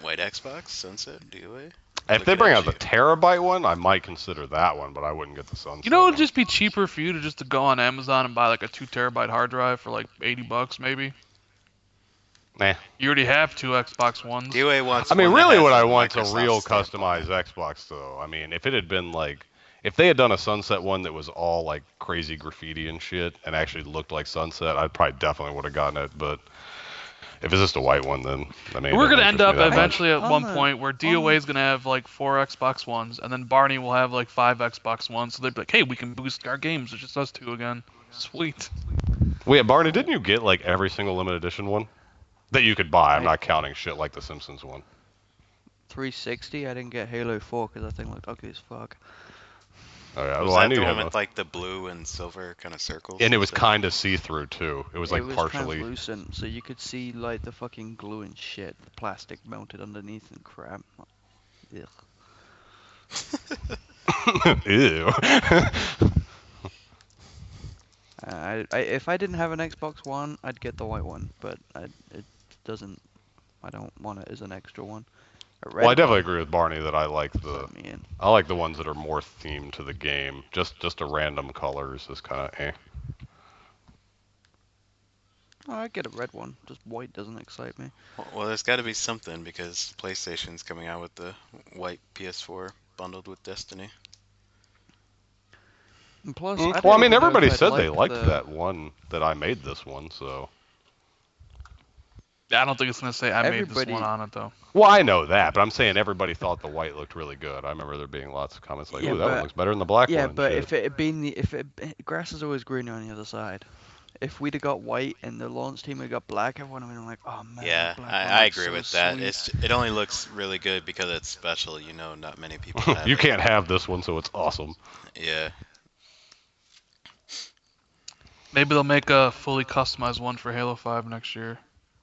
white Xbox, Sunset, DOA. If Look they at bring out the you. terabyte one, I might consider that one, but I wouldn't get the Sunset. You know, it'd one. just be cheaper for you to go on Amazon and buy like a 2 terabyte hard drive for like $80 maybe. Nah. You already have two Xbox Ones. DOA wants. I mean, one that really, has what a I want's a Microsoft real stamp on customized it. Xbox, though. I mean, if it had been like, if they had done a Sunset one that was all like crazy graffiti and shit, and actually looked like Sunset, I'd probably definitely would have gotten it. But if it's just a white one, then I mean, We're it gonna doesn't end interest up me that much. eventually at On one the- point where DOA is gonna have like 4 Xbox Ones, and then Barney will have like 5 Xbox Ones. So they'd be like, "Hey, we can boost our games. It's just us two again." Sweet. Wait, Barney, didn't you get like every single limited edition one that you could buy? I'm I- not counting shit like the Simpsons one. 360, I didn't get Halo 4 because that thing looked ugly as fuck. Oh yeah, Was well I that knew the you one had with like the blue and silver kind of circles? and it was stuff? kind of see-through too. It was like it was partially. translucent, so you could see like the fucking glue and shit, the plastic melted underneath and crap. Ugh. Ew. If I didn't have an Xbox One, I'd get the white one, but it doesn't. I don't want it as an extra one. A red Well, I definitely one, agree with Barney that I like the let me in. I like the ones that are more themed to the game. Just a random colors is kind of eh. Oh, I'd get a red one. Just white doesn't excite me. Well, there's got to be something because PlayStation's coming out with the white PS4 bundled with Destiny. And plus, Well, don't I mean, even know if everybody I'd said they like liked the- that one that I made this one, so. I don't think it's gonna say I made this Everybody- one on it though. Well, I know that, but I'm saying everybody thought the white looked really good. I remember there being lots of comments like, Yeah, "Ooh, that one but- looks better than the black Yeah, one." but shit. if it had been grass is always greener on the other side. If we'd have got white and the launch team had got black, everyone would have been like, oh man. Yeah, the black I one looks agree so with that. sweet." It only looks really good because it's special. You know, not many people have You it. can't have this one, so it's awesome. Yeah. Maybe they'll make a fully customized one for Halo 5 next year.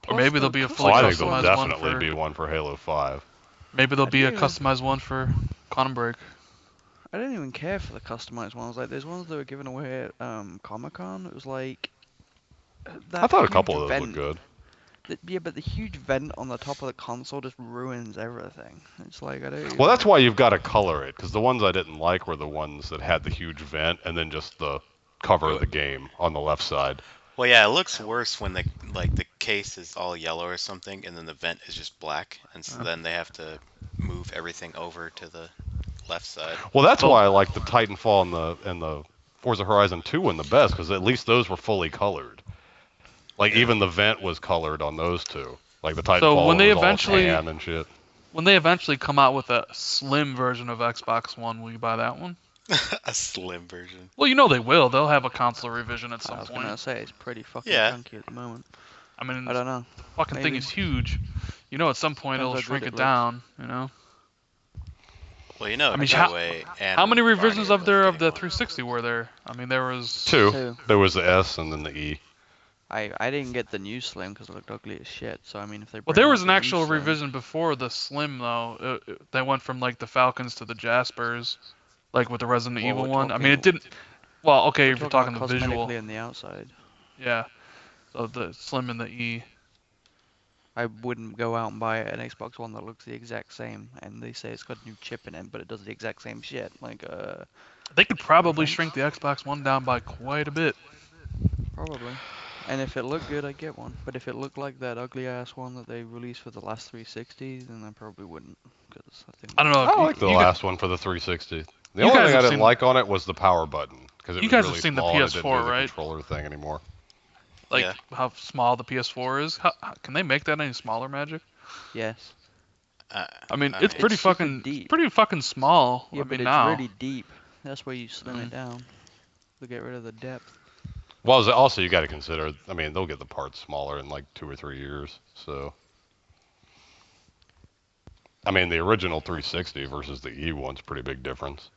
Or Plus maybe the there'll be a Oh, fully I think there'll customized one definitely for be one for Halo 5. maybe there'll I be a didn't even- customized one for Quantum Break. I didn't even care for the customized ones. Like, there's ones that were given away at Comic Con. It was like. I thought a couple of those looked good. Yeah, but the huge vent on the top of the console just ruins everything. It's like, I don't. Well, that's why you've got to color it, because the ones I didn't like were the ones that had the huge vent and then just the cover of the game on the left side. Well, yeah, it looks worse when the case is all yellow or something, and then the vent is just black, and so then they have to move everything over to the left side. Well, that's So- why I like the Titanfall and the Forza Horizon 2 one the best, because at least those were fully colored. Like Yeah. even the vent was colored on those two. Like the Titanfall So when they was all eventually- tan and shit. When they eventually come out with a slim version of Xbox One, will you buy that one? A slim version. Well, you know they will. They'll have a console revision at I some was point. gonna say it's pretty fucking Yeah. chunky at the moment. I mean, I don't know. the fucking thing maybe. is huge. You know, at some point Depends it'll how shrink good it it down. You know. Well, you know, I mean, Joey and How many Barney revisions are of there both of the getting one. 360 were there? I mean, there was Two. Two. There was the S and then the E. I didn't get the new Slim because it looked ugly as shit. So I mean, if they Well, bring there out was an the new actual Slim- revision before the Slim though. They went from like the Falcons to the Jaspers, like with the Resident Well, Evil we're one. I talking- mean, it didn't. Well, okay, we're if you're talking talking about the visual, cosmetically on the outside. yeah. So the Slim and the E. I wouldn't go out and buy an Xbox One that looks the exact same, and they say it's got a new chip in it, but it does the exact same shit. Like, They could probably thanks. shrink the Xbox One down by quite a bit. probably. And if it looked good, I'd get one. But if it looked like that ugly ass one that they released for the last 360, then I probably wouldn't. Because I think I don't know. I you- like the you last one for the 360. The you only guys thing I have didn't seen- like on it was the power button because it You was guys really have seen the small and it didn't PS4, do the right? controller thing anymore. Like Yeah. how small the PS4 is. How, can they make that any smaller, Magic? yes. I mean, it's pretty It's super fucking deep. pretty fucking small. Yeah, I but mean it's now. really deep. That's why you slim Mm. it down to get rid of the depth. Well, also you got to consider. I mean, they'll get the parts smaller in like 2 or 3 years. So, I mean, the original 360 versus the E one's a pretty big difference.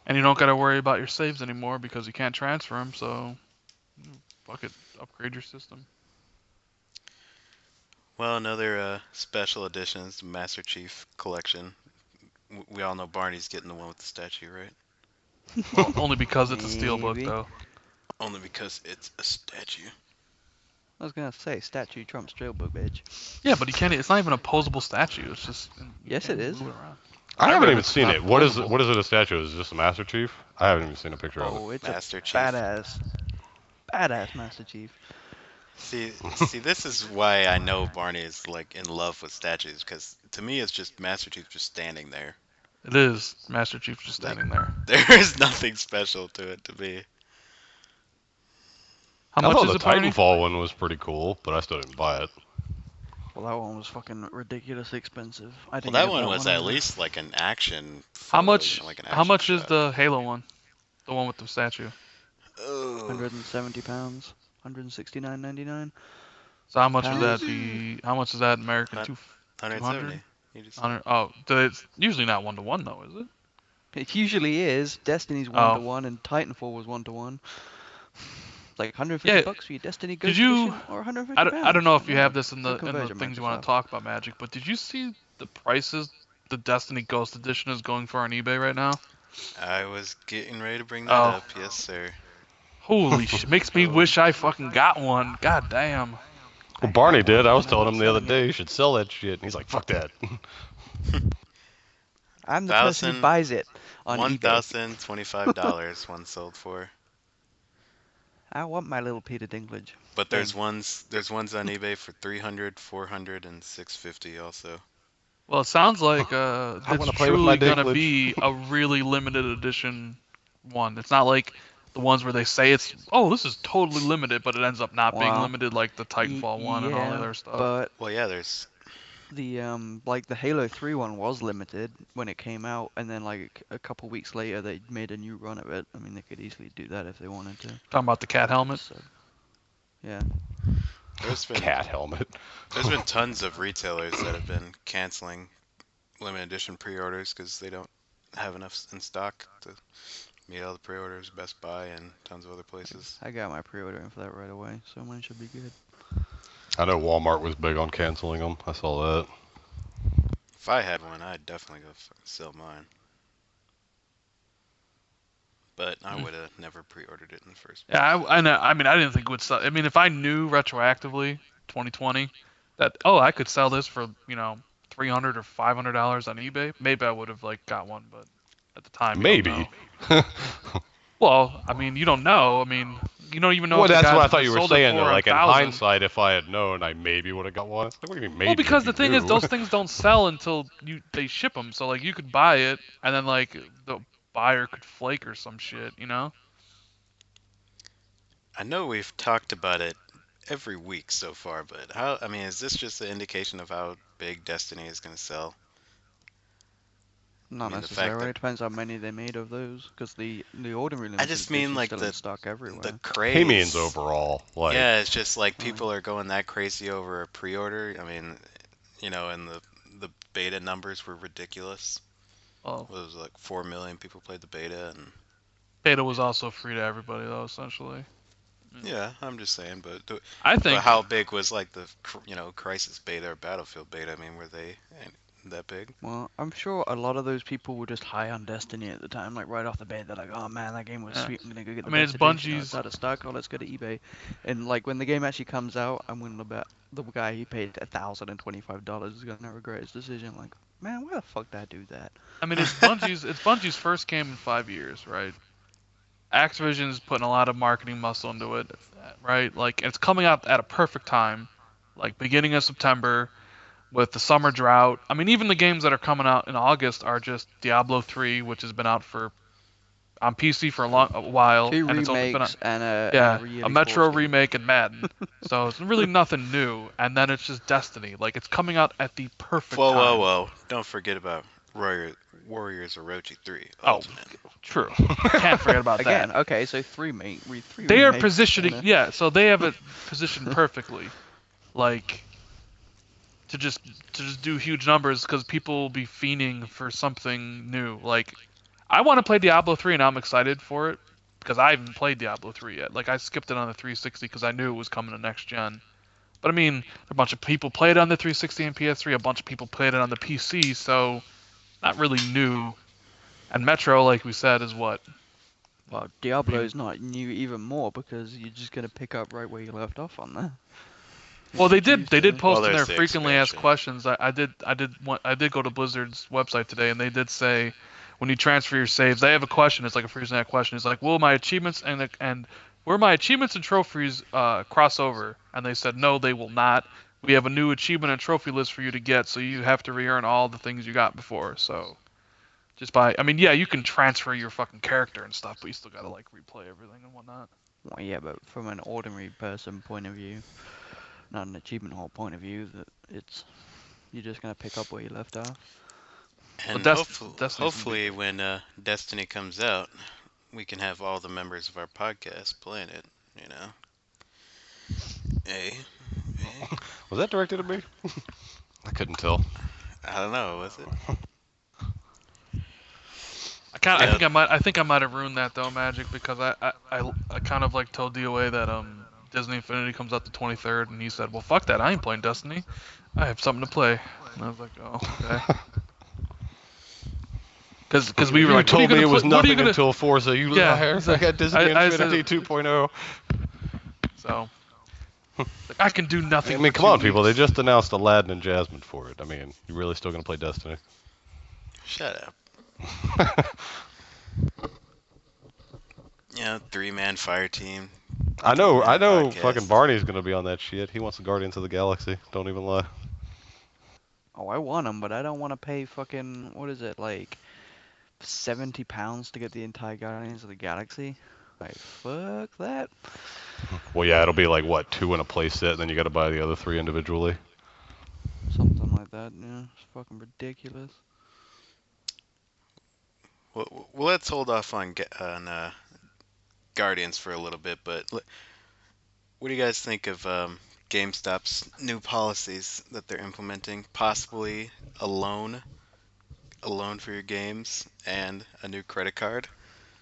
And you don't got to worry about your saves anymore because you can't transfer them. So, fuck it, upgrade your system. Well, another special edition is the Master Chief Collection. We all know Barney's getting the one with the statue, right? Well, only because it's a steelbook, Maybe. though. Only because it's a statue. I was gonna say statue trumps Steelbook, bitch. Yeah, but you can't. It's not even a posable statue. It's just. you Yes, can't it is. move it around. I I haven't read even it's seen not it. What is it? posable. What is it? A statue? Is it just a Master Chief? I haven't even seen a picture of it. Oh, it's Master a Chief. badass Master Chief. See, this is why I know Barney is like in love with statues, because to me it's just Master Chief just standing there. It is Master Chief just standing there. There is nothing special to it to me. How I much thought is the it, Barney? Titanfall one was pretty cool, but I still didn't buy it. Well, that one was fucking ridiculously expensive. I Well, didn't that get one was at either. least like an action. How much? Like an How action much is shot. the Halo one? The one with the statue. Oh, 170 pounds, 169.99. So how much would Pounds? that be? How much is that in American? Hun- 170. You just, 200. Oh, it's usually not 1-to-1 though, is it? It usually is. Destiny's Oh. 1-to-1 and Titanfall was 1-to-1. Like 150 Yeah, bucks for your Destiny Ghost did you- Edition or 150 I don't know if you pounds. have this in the conversion things marks you want and to talk about, Magic, but did you see the prices the Destiny Ghost Edition is going for on eBay right now? I was getting ready to bring that Oh. up. Yes, sir. Holy shit, makes me wish I fucking got one. God damn. Well, Barney did. I was telling him the other day you should sell that shit, and he's like, "Fuck that." I'm the person who buys it on eBay. $1,025 one sold for. I want my little Peter Dinklage. But there's ones on eBay for 300, 400, and 650 also. Well, it sounds like wanna it's play with my truly gonna Dinklage. be a really limited edition one. It's not like the ones where they say it's this is totally limited, but it ends up not being Well, limited like the Titanfall one and all the other stuff. But Well, yeah, there's the like the Halo 3 one was limited when it came out, and then like a couple weeks later they made a new run of it. I mean, they could easily do that if they wanted to. Talking about the cat helmet. So, yeah. there's been Cat helmet. there's been tons of retailers that have been canceling limited edition pre-orders because they don't have enough in stock to meet all the pre-orders. Best Buy and tons of other places. I got my pre-order in for that right away, so mine should be good. I know Walmart was big on canceling them. I saw that. If I had one, I'd definitely go sell mine. But I would have never pre-ordered it in the first place. Yeah, I know. I mean, I didn't think it would sell. I mean, if I knew retroactively, 2020, that I could sell this for $300 or $500 on eBay, maybe I would have got one. But at the time, you don't Maybe. know. Well, I mean, you don't know. I mean, you don't even know Well, if the that's what guys I that thought just you were sold it saying, though. for a Like, in thousand. hindsight, if I had known, I maybe would have got one. It's like, what do you mean Well, maybe because if the you thing is, knew? those things don't sell until they ship them. So like, you could buy it, and then like the buyer could flake or some shit, you know? I know we've talked about it every week so far, but I mean, is this just an indication of how big Destiny is going to sell? I Not mean, the fact necessarily. that It depends how many they made of those. Because the ordinary I limited just mean edition's like still in stock the everywhere. He means craze. overall. Like, Yeah, it's just like Right. people are going that crazy over a pre-order. I mean, and the beta numbers were ridiculous. Oh, It was like 4 million people played the beta, and beta was also free to everybody though, essentially. Mm. yeah, I'm just saying. I But think, how big was like the Crisis beta or Battlefield beta? I mean, were they that big? Well, I'm sure a lot of those people were just high on Destiny at the time. Like right off the bat, they're like, "Oh man, that game was yeah. sweet. I'm gonna go get I the mean, it's best edition. Oh, it's Bungie's. out of stock. Oh, let's go to eBay." And like when the game actually comes out, I'm gonna bet the guy he paid $1,025 is gonna regret his decision. Like, man, why the fuck did I do that? I mean, it's Bungie's. It's Bungie's first game in 5 years, right? Activision's putting a lot of marketing muscle into it, right? Like, it's coming out at a perfect time, like beginning of September with the summer drought. I mean, even the games that are coming out in August are just Diablo 3, which has been out for on PC for a while, Two and it's only been remakes and a yeah, a yearly Metro course game. remake and Madden. So it's really nothing new. And then it's just Destiny. Like, it's coming out at the perfect Whoa, whoa, time. whoa! Don't forget about Warriors Orochi 3 Oh, Ultimate. true. Can't forget about that. Again, okay, so three They are remakes positioning, and a yeah. So they have it positioned perfectly, like to just do huge numbers because people will be fiending for something new. Like, I want to play Diablo 3 and I'm excited for it because I haven't played Diablo 3 yet. Like, I skipped it on the 360 because I knew it was coming to next gen. But I mean, a bunch of people played it on the 360 and PS3. A bunch of people played it on the PC, so not really new. And Metro, like we said, is what? well, I mean, Diablo's not new even more because you're just gonna pick up right where you left off on there. well, You they choose did to. Well, post in there's their the frequently asked expansion. questions. I did go to Blizzard's website today, and they did say when you transfer your saves, they have a question. It's like a freeze net question. It's like, will my achievements and where my achievements and trophies cross over? And they said no, they will not. We have a new achievement and trophy list for you to get, so you have to re-earn all the things you got before. So just by, I mean, yeah, you can transfer your fucking character and stuff, but you still gotta like replay everything and whatnot. Well, yeah, but from an ordinary person point of view, not an achievement hall point of view, that it's you're just gonna pick up where you left off. But And Destiny's gonna be hopefully, when Destiny comes out, we can have all the members of our podcast playing it. You know, hey, hey. was that directed at me? I couldn't tell. I don't know, was it? Yeah, I think I might have ruined that though, Magic, because I kind of like told DOA that Disney Infinity comes out the 23rd, and he said, well, fuck that, I ain't playing Destiny. I have something to play. And I was like, oh, okay. Because we were You like, what are you told me gonna it was play? What are you nothing gonna? until Forza, you Yeah, liar. he's I like, got Disney I said, Infinity 2.0. so like, I can do I nothing mean, for come 2 on, people. They weeks. just announced Aladdin and Jasmine for it. I mean, you really still going to play Destiny? shut up. Three-man fire team, I three-man know fucking podcast. Barney's going to be on that shit. He wants the Guardians of the Galaxy. Don't even lie. Oh, I want them, but I don't want to pay fucking what is it like £70 to get the entire Guardians of the Galaxy? Like fuck that. Well, yeah, it'll be like, what, 2 in a play set, and then you got to buy the other 3 individually. Something like that. Yeah, it's fucking ridiculous. Well, let's hold off on Guardians for a little bit. But what do you guys think of GameStop's new policies that they're implementing? Possibly a loan, a loan for your games, and a new credit card,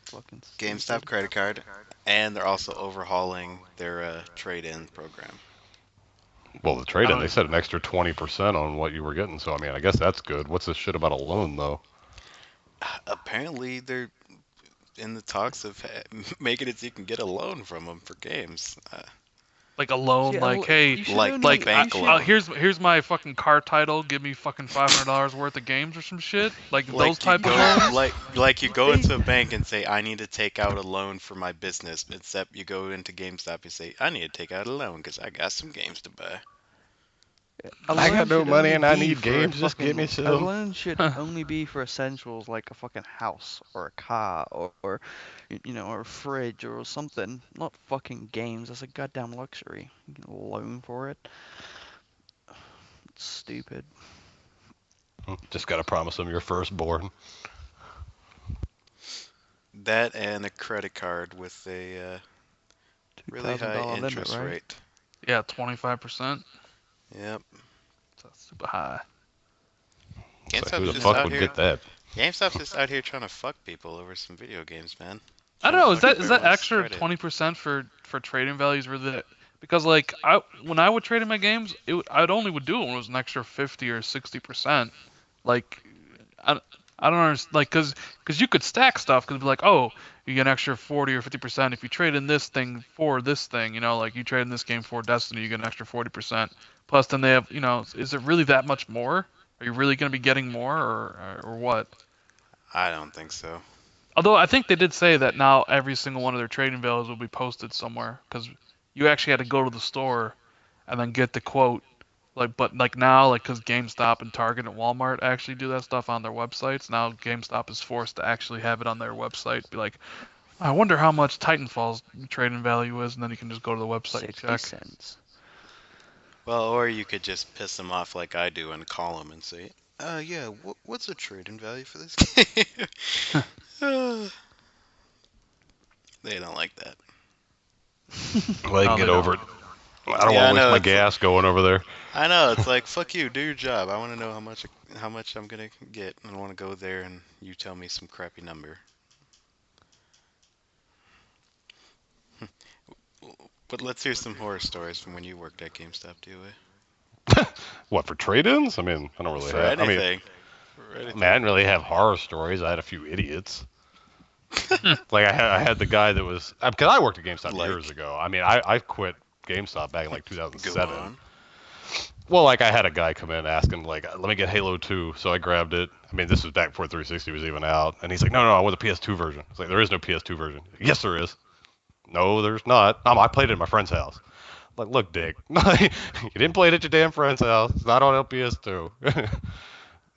Fucking GameStop stupid. credit card, and they're also overhauling their trade-in program. Well, the I trade-in, don't they even, said an extra 20% on what you were getting. So, I mean, I guess that's good. What's this shit about a loan, though? Apparently, they're in the talks of making it so you can get a loan from them for games. like a loan, See, like, hey, you should Like only, the like bank you should, loan. here's my fucking car title, give me fucking $500 worth of games or some shit, like those Like you type of go loans. like you go They- into a bank and say, I need to take out a loan for my business, except you go into GameStop and say, I need to take out a loan because I got some games to buy. A I got loan no should money only and I be need for games. Just give me a some. loan should only be for essentials like a fucking house or a car or or a fridge or something. Not fucking games. That's a goddamn luxury. You can loan for it. It's stupid. Just gotta promise them your firstborn. That and a credit card with a really high $2,000 limit, interest right? rate. Yeah, 25%. Yep. That's super high. It's like, GameStop's who the just fuck out would here. get that? GameStop's just out here trying to fuck people over some video games, man. I Trying don't to know. fuck up Is that everyone's extra credit. 20% for trading values really? Because like when I would trade in my games, I'd only would do it when it was an extra 50 or 60%. Like I, I don't understand. Like because you could stack stuff because it'd be like, oh, you get an extra 40 or 50% if you trade in this thing for this thing. Like you trade in this game for Destiny, you get an extra 40%. Plus then they have is it really that much more? Are you really going to be getting more or what? I don't think so. Although I think they did say that now every single one of their trading values will be posted somewhere because you actually had to go to the store and then get the quote. But now, because GameStop and Target and Walmart actually do that stuff on their websites, now GameStop is forced to actually have it on their website. Be like, I wonder how much Titanfall's trading value is, and then you can just go to the website and 60 check. cents. Well, or you could just piss them off like I do and call them and say, yeah, what's the trade-in value for this game? They don't like that. Well, they No, can they get over don't. it. I don't Yeah, I want to waste know, my it's- gas going over there. I know, it's like, fuck you, do your job. I want to know how much I'm gonna get. I don't want to go there and you tell me some crappy number. But let's hear some horror stories from when you worked at GameStop, DOA. What, for trade-ins? I mean, I don't really For have. anything. For I anything. mean, I didn't really have horror stories. I had a few idiots. Like I had the guy that was because I worked at GameStop Like? years ago. I mean, I quit GameStop back in like Go 2007. on. Well, like I had a guy come in asking like, let me get Halo 2, so I grabbed it. I mean, this was back before 360 was even out, and he's like, no, I want the PS2 version. It's like there is no PS2 version. Yes, there is. No, there's not. I played it at my friend's house. Like, look, Dick, you didn't play it at your damn friend's house. It's not on PS2.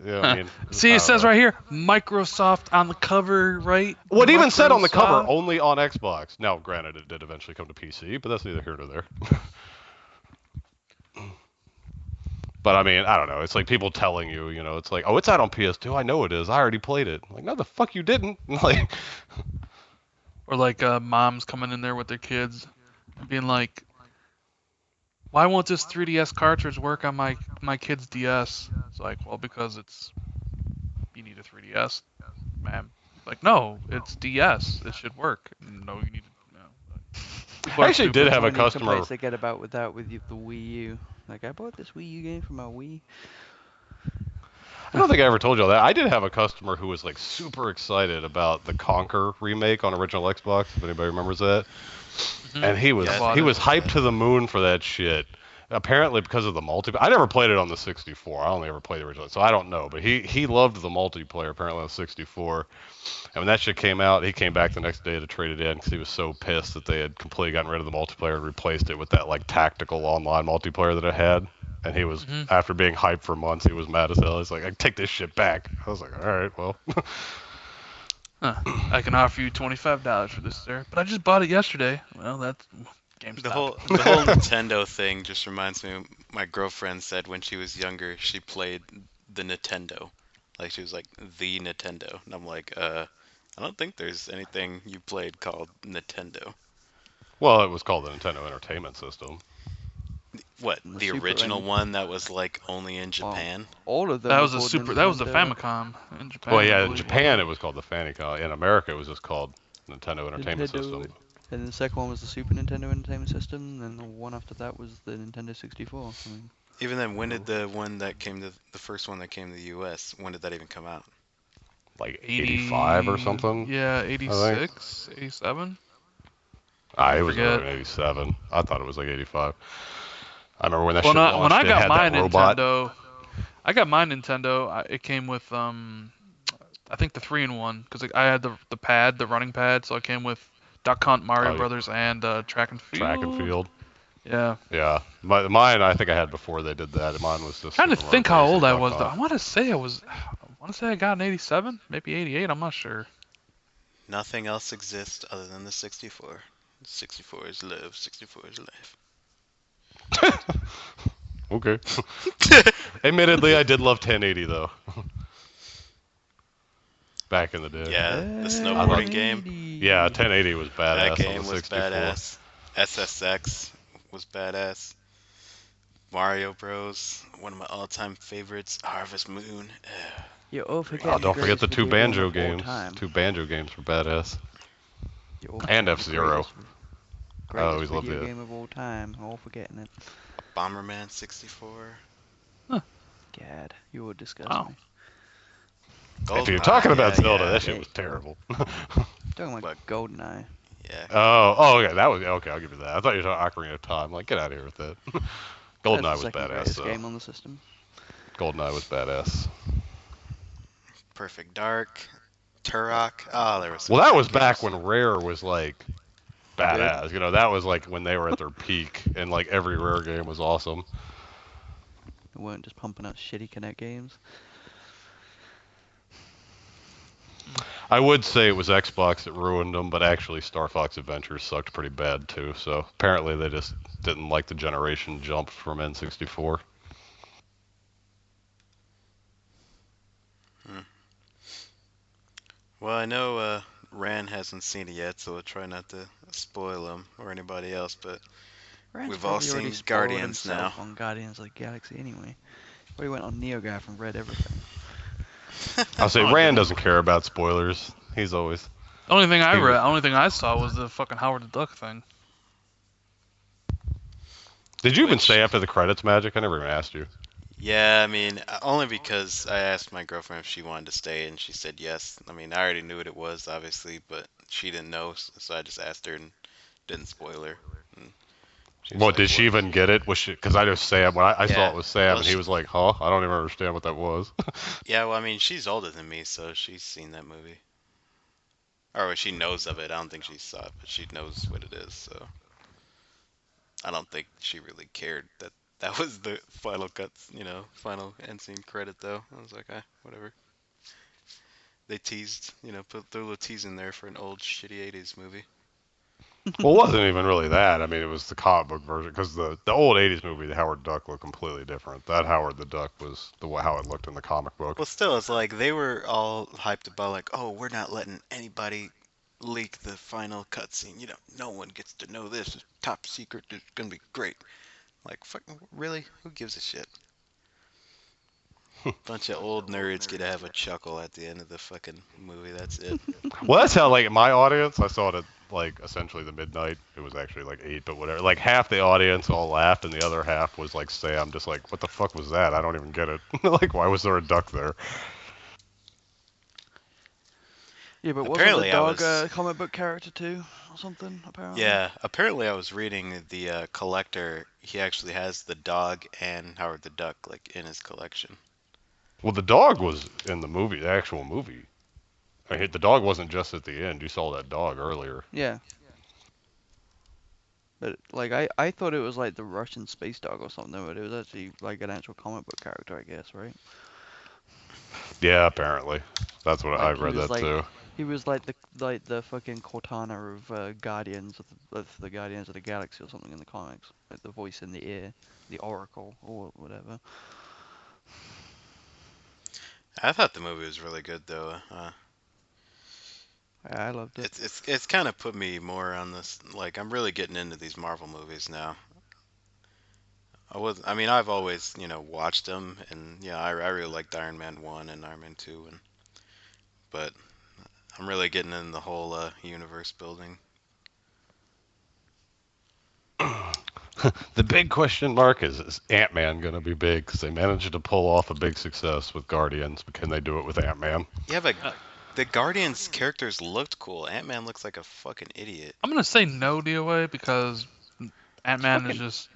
Yeah, I mean, See, I it don't says know. right here, Microsoft on the cover, right? Well, it even said on the cover Microsoft. only on Xbox. Now, granted, it did eventually come to PC, but that's neither here nor there. But I mean, I don't know. It's like people telling you, it's like, oh, it's out on PS2. I know it is. I already played it. Like, no, the fuck you didn't. Like, Or like moms coming in there with their kids and being like, why won't this 3DS cartridge work on my kid's DS? It's like, well, because you need a 3DS, ma'am. Like, no, it's DS. It should work. No, you need to. People I are actually stupid. did have a Many customer. complaints they get about the Wii U. Like, I bought this Wii U game for my Wii. I don't think I ever told you all that. I did have a customer who was like super excited about the Conquer remake on original Xbox. If anybody remembers that, Mhm. and he was Yeah, he I was bought it. hyped to the moon for that shit. Apparently because of the multiplayer. I never played it on the 64. I only ever played the original, so I don't know. But he loved the multiplayer apparently on the 64. And when that shit came out, he came back the next day to trade it in because he was so pissed that they had completely gotten rid of the multiplayer and replaced it with that like tactical online multiplayer that it had. And he was, Mhm. after being hyped for months, he was mad as hell. He's like, I take this shit back. I was like, all right, well. I can offer you $25 for this, sir. But I just bought it yesterday. Well, that's GameStop. The whole Nintendo thing just reminds me of my girlfriend said when she was younger she played the Nintendo. Like she was like the Nintendo. And I'm like, I don't think there's anything you played called Nintendo. Well, it was called the Nintendo Entertainment System. What, The the Super original N- one that was like only in Japan? All of them. That were was a called super. That was the Nintendo. Famicom in Japan. Well, I yeah, in believe. Japan it was called the Famicom. In America it was just called Nintendo Entertainment Nintendo. System. And the second one was the Super Nintendo Entertainment System, and the one after that was the Nintendo 64. I mean, Even then, when did the first one that came to the US, when did that even come out? Like 85 or something. Yeah, think. 86, 87. It was early forget. in '87. I thought it was like '85. I remember when that When shit I launched. It got had my that robot. Nintendo, I got my Nintendo. It came with I think the 3-in-1 because I had the pad, the running pad, so it came with Duck Hunt, Mario Oh, Brothers, and Track and track and Field. field. Yeah. Yeah, mine. I think I had before they did that. Mine was just Trying to Super Mario think how Bros. old and I Duck was though. Hunt. I want to say I was. I want to say I got in '87, maybe '88. I'm not sure. Nothing else exists other than the 64. 64 is love. 64 is Okay. life. Admittedly, I did love 1080 though. Back in the day. Yeah, the I thought, snowboarding game. yeah, 1080 was That badass on the game was 64. badass. SSX was badass. Mario Bros. One of my all-time favorites. Harvest Moon. You're all Oh, forgetting the don't forget greatest the two video game banjo of all games. time. Two banjo games were badass. You're all And forgetting the F-Zero. I greatest always loved video it. game of all time. All forgetting it. Bomberman 64. Gad, you will disgust Wow. me. If you're GoldenEye. talking about Yeah, Zelda, yeah. that shit was terrible. Talking about But GoldenEye. yeah. Oh, yeah, that was okay. I'll give you that. I thought you were talking Ocarina of Time. Like, get out of here with that. That's the GoldenEye was second badass greatest though. game on the system. GoldenEye was badass. Perfect Dark. Turok. Oh, there was some Well, that great was back games. when Rare was like badass. You know, that was like when they were at their peak, and like every Rare game was awesome. They weren't just pumping out shitty Connect games. I would say it was Xbox that ruined them, but actually Star Fox Adventures sucked pretty bad too. So apparently they just didn't like the generation jump from N64. Hmm. Well, I know Ran hasn't seen it yet, so we'll try not to spoil him or anybody else, but Rand's we've all probably already seen spoiled Guardians himself now. on Guardians of the Galaxy anyway. But he went on NeoGaf and read everything. I'll say Oh, Rand dude. doesn't care about spoilers. He's always The only thing I he read, was. only thing I saw was the fucking Howard the Duck thing. Did you even Which, stay after the credits, Magic? I never even asked you. yeah, I mean, only because I asked my girlfriend if she wanted to stay, and she said yes. I mean, I already knew what it was, obviously, but she didn't know, so I just asked her and didn't spoil her. And she was What like, did she "What?" even get it? Was she? Because I just Sam. When I saw Yeah. it was Sam, Well, and he she, was like, "Huh? I don't even understand what that was." yeah. Well, I mean, she's older than me, so she's seen that movie, or she knows of it. I don't think she saw it, but she knows what it is. So I don't think she really cared that that was the final cuts, final end scene credit though. I was like, whatever. They teased, put their little tease in there for an old shitty 80s movie. Well, it wasn't even really that. I mean, it was the comic book version because the old '80s movie, the Howard Duck, looked completely different. That Howard the Duck was how it looked in the comic book. Well, still, it's like they were all hyped about like, oh, we're not letting anybody leak the final cutscene. No one gets to know this. It's top secret. It's gonna be great. Like, fucking, really? Who gives a shit? Bunch of old nerds get to have a chuckle at the end of the fucking movie. That's it. Well, that's how like my audience. I saw it at like essentially the midnight. It was actually like 8, but whatever. Like half the audience all laughed, and the other half was like Sam, just like, "What the fuck was that? I don't even get it. Like, why was there a duck there?" Yeah, but wasn't the Apparently, I dog was. a comic book character too, or something? Apparently. Yeah, apparently I was reading the collector. He actually has the dog and Howard the Duck like in his collection. Well, the dog was in the movie, the actual movie. I hit the dog wasn't just at the end. You saw that dog earlier. Yeah. But like I thought it was like the Russian space dog or something, but it was actually like an actual comic book character, I guess, right? Yeah, apparently. That's what I Like read that too. he was like the fucking Cortana of Guardians of the Guardians of the Galaxy or something in the comics, like the voice in the ear, the Oracle or whatever. I thought the movie was really good though. I loved it. It's kind of put me more on this. Like I'm really getting into these Marvel movies now. I mean, I've always watched them, and yeah, I really liked Iron Man 1 and Iron Man 2, but I'm really getting in the whole universe building. The big question mark is Ant-Man going to be big? Because they managed to pull off a big success with Guardians, but can they do it with Ant-Man? Yeah, but Uh, The Guardians characters looked cool. Ant-Man looks like a fucking idiot. I'm gonna say no DOA because Ant-Man is fucking- just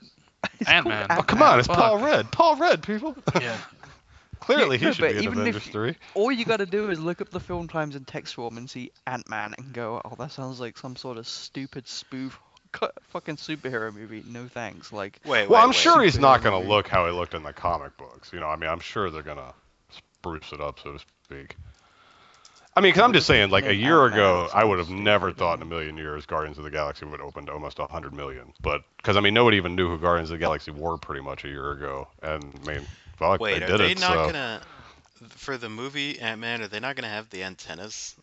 It's called Ant-Man. Oh, come Ant-Man. on, it's Fuck. Paul Rudd. Paul Rudd, people. Yeah. Clearly, Yeah, he should but be in even if Avengers 3. All you gotta do is look up the film times in text form and see Ant-Man and go, oh, that sounds like some sort of stupid spoof fucking superhero movie. No thanks. Like, Wait, Well, wait, I'm wait. sure he's not Superhero going to movie. look how he looked in the comic books. You know, I mean, I'm sure they're going to spruce it up, so to speak. I mean, because I'm Well, just just saying, like, a name year Ant-Man, ago, it I would have sounds never stupid, thought in a million years Guardians of the Galaxy would open to almost 100 million. But, because, I mean, nobody even knew who Guardians of the Galaxy were pretty much a year ago. And, I mean, fuck, Wait, they are did they it, not so. gonna, for the movie Ant-Man, are they not gonna have the antennas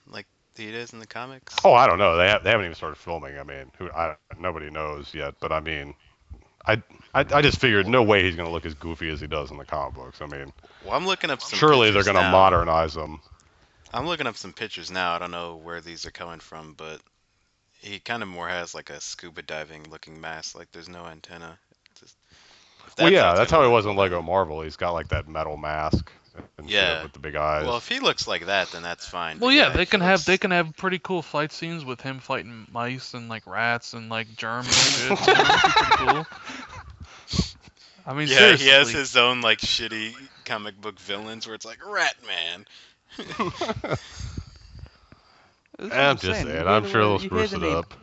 like it is in the comics? Oh, I don't know. They haven't even started filming. I mean, nobody knows yet. But, I mean, I just figured no way he's going to look as goofy as he does in the comic books. I mean, Well, I'm looking up some surely they're pictures going to now. modernize them. I'm looking up some pictures now. I don't know where these are coming from, but he kind of more has like a scuba diving looking mask. Like there's no antenna. Just, if Well, yeah, sounds that's gonna how he look was in cool, Lego then- Marvel. He's got like that metal mask and Yeah. shit with the big eyes. Well, if he looks like that, then that's fine. Well, but yeah, he they looks- can have pretty cool fight scenes with him fighting mice and like rats and like germs and shit. You know, it'd be pretty cool. I mean, Yeah, seriously. he has his own like shitty comic book villains where it's like Rat Man. That's what I'm just saying. saying. You I'm hear the sure word- they'll you hear spruce the it name- up.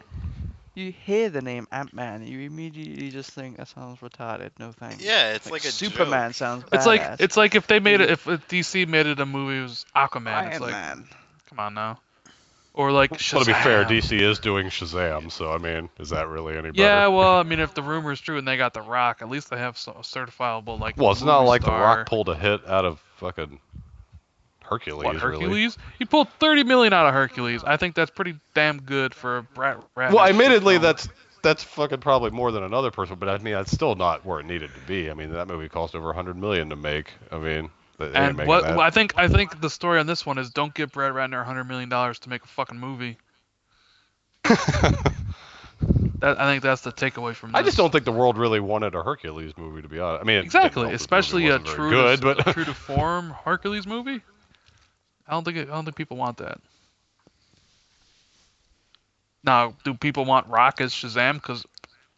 You hear the name Ant-Man, you immediately just think that sounds retarded. No thanks. Yeah, it's like a Superman joke. sounds It's badass. like if they made it if DC made it a movie, it was Aquaman. It's Iron like, Man. come on now. Or like Shazam. Well, to be fair, DC is doing Shazam, so I mean, is that really any better? Yeah, well, I mean, if the rumor's true and they got The Rock, at least they have a certifiable like. Well, it's not movie like The star. Rock pulled a hit out of fucking Hercules, What, really. Hercules? He pulled 30 million out of Hercules. I think that's pretty damn good for a rat. Well, admittedly, that's fucking probably more than another person, but I mean, that's still not where it needed to be. I mean, that movie cost over 100 million to make. I mean, they ain't And making what that. I think the story on this one is don't give Brett Ratner $100 million to make a fucking movie. I think that's the takeaway from this. I just don't think the world really wanted a Hercules movie, to be honest. I mean, it didn't Exactly, help that the especially movie a wasn't very good, but true to form Hercules movie. I don't think people want that. Now, do people want Rock as Shazam? Because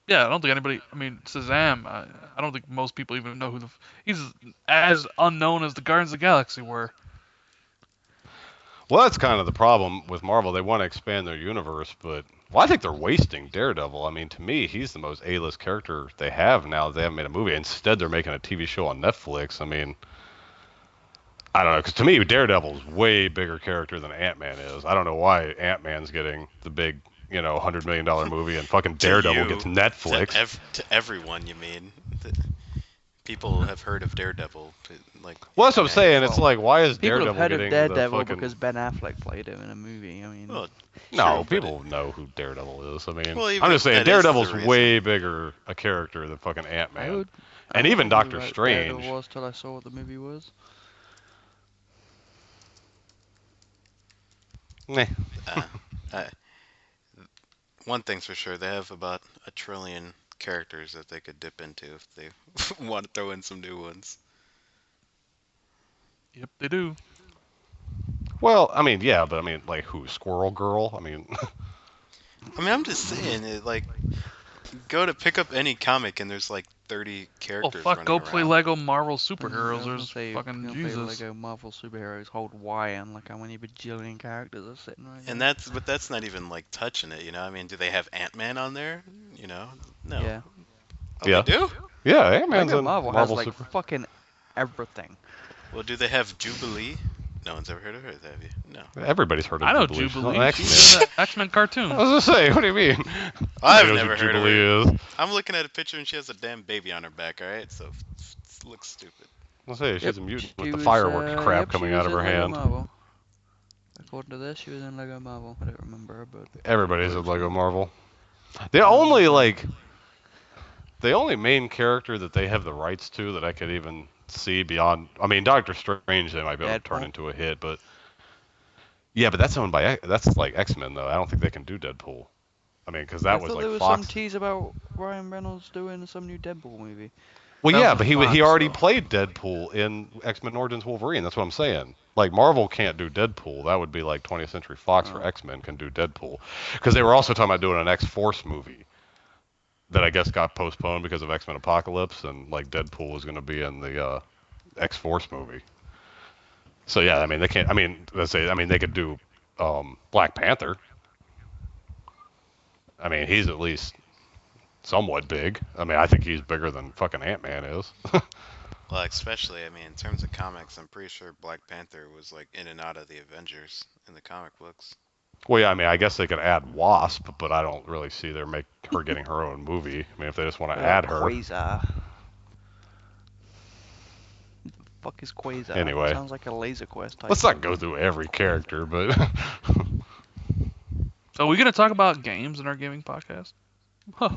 yeah, I don't think anybody. I mean, Shazam. I don't think most people even know who he's as unknown as the Guardians of the Galaxy were. well, that's kind of the problem with Marvel. They want to expand their universe, but I think they're wasting Daredevil. I mean, to me, he's the most A-list character they have now that they haven't made a movie. Instead, they're making a TV show on Netflix. I mean, I don't know, because to me, Daredevil's way bigger character than Ant-Man is. I don't know why Ant-Man's getting the big, $100 million movie, and fucking Daredevil you. gets Netflix. To everyone, you mean? People have heard of Daredevil. Like, Well, that's what I'm saying. It's well, like, why is People Daredevil have heard getting of Daredevil the fucking... because Ben Affleck played him in a movie. I mean, Well, No, true, but people know who Daredevil is. I mean, Well, even I'm if just saying that is the Daredevil's reason. way bigger a character than fucking I Ant-Man. would. And I even don't know Doctor who Strange. Daredevil was till I saw what the movie was. Meh. one thing's for sure, they have about 1 trillion characters that they could dip into if they want to throw in some new ones. Yep, they do. Well, I mean, yeah, but I mean, like who? Squirrel Girl? I mean, I mean, I'm just saying, like, go to pick up any comic and there's like 30 Oh characters. fuck, go running play around. Lego Marvel I superheroes. was There's gonna say, fucking gonna play Jesus. Lego Marvel superheroes hold Y and like how many bajillion characters are sitting right And there. that's not even like touching it, I mean, do they have Ant-Man on there? No. Yeah. Oh, Yeah. They do? yeah, Ant-Man's Lego in Marvel Marvel has like Super. fucking everything. Well, do they have Jubilee? No one's ever heard of her, have you? No. Everybody's heard of I know Jubilee. She's Jubilee. on X-Men. She's in the X-Men cartoon. I was gonna say, what do you mean? I've Nobody knows never who heard of Jubilee is. I'm looking at a picture and she has a damn baby on her back, alright? So, it looks stupid. I'll say she's Yep, a mutant she with the was, fireworks crap yep, she coming was out of in her Lego hand. Marvel. According to this, she was in Lego Marvel. I don't remember her, but Everybody's in Lego Marvel. The only main character that they have the rights to that I could even see beyond, I mean, Doctor Strange they might be able to turn Deadpool. into a hit, but yeah, but that's owned by that's like X-Men though. I don't think they can do Deadpool. I mean, because I that was thought there like was some Fox. tease about Ryan Reynolds doing some new Deadpool movie. Well, That yeah, was but with he Fox, already so. played Deadpool in X-Men Origins Wolverine. That's what I'm saying. Like Marvel can't do Deadpool. That would be like 20th Century Fox, or Oh. X-Men can do Deadpool, because they were also talking about doing an X-Force movie that I guess got postponed because of X-Men Apocalypse, and like Deadpool was going to be in the X-Force movie. So yeah, I mean they can't. I mean let's say, I mean they could do Black Panther. I mean he's at least somewhat big. I mean I think he's bigger than fucking Ant-Man is. Well, especially, I mean, in terms of comics, I'm pretty sure Black Panther was like in and out of the Avengers in the comic books. Well, yeah, I mean, I guess they could add Wasp, but I don't really see her getting her own movie. I mean, if they just want What to about add her, Quasar? Fuck is Quasar? anyway. Sounds like a Laser Quest type. Let's not go through every character, but So are we gonna talk about games in our gaming podcast? We're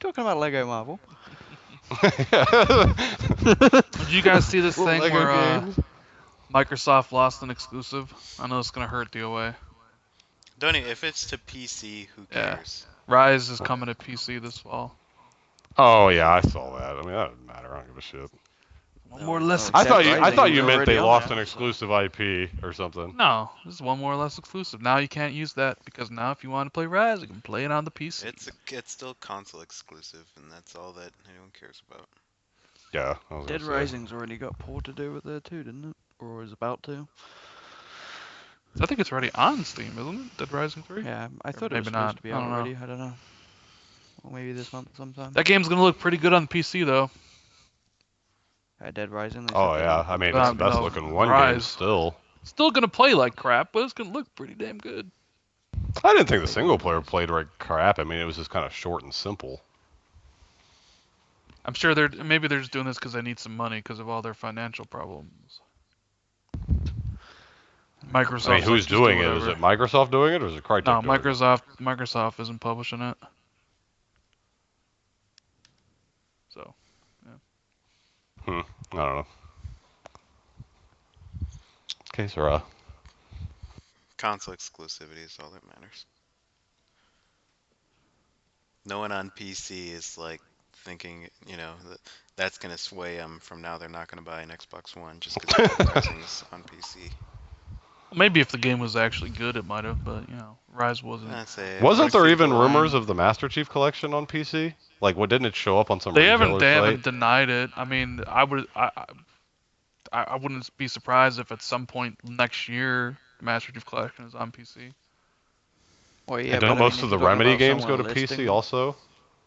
talking about Lego Marvel. Did you guys see this Little thing Lego where games. Microsoft lost an exclusive? I know it's gonna hurt the OA. If it's to PC, who Yeah. cares? Rise is coming to PC this fall. Oh yeah, I saw that. I mean, that doesn't matter. I don't give a shit. One more or less. I I thought Dead you, I thought Rising you was meant they already on lost there, an so- exclusive IP or something. No, this is one more or less exclusive. Now you can't use that because now if you want to play Rise, you can play it on the PC. It's still console exclusive, and that's all that anyone cares about. Yeah, I was Dead gonna say. Rising's already got ported over there too, didn't it? Or is about to? I think it's already on Steam, isn't it? Dead Rising 3? Yeah, I Or thought it was maybe supposed not. to be I out don't know. already. I don't know. Or maybe this month sometime. That game's gonna look pretty good on PC though. Dead Rising. They Oh said they yeah, were- I mean it's the best No, looking one game Rise. still. Still gonna play like crap, but it's gonna look pretty damn good. I didn't think the single player played like crap. I mean, it was just kind of short and simple. I'm sure maybe they're just doing this because they need some money because of all their financial problems. Microsoft. I mean, who's doing it? Is it Microsoft doing it, or is it Crytek? No, doing it? Microsoft isn't publishing it. So, I don't know. Okay, Sarah. Console exclusivity is all that matters. No one on PC is like thinking, that's gonna sway them from now. They're not gonna buy an Xbox One just because Dead Rising's on PC. maybe if the game was actually good, it might have, but Rise wasn't. I'd say Wasn't there even people rumors lying. of the Master Chief Collection on PC? Like, what didn't it show up on some They retailer haven't site? denied it. I mean, I wouldn't be surprised if at some point next year Master Chief Collection is on PC. Well, yeah, And but don't I most mean, of if the you're talking Remedy about games go to someone PC listing- also?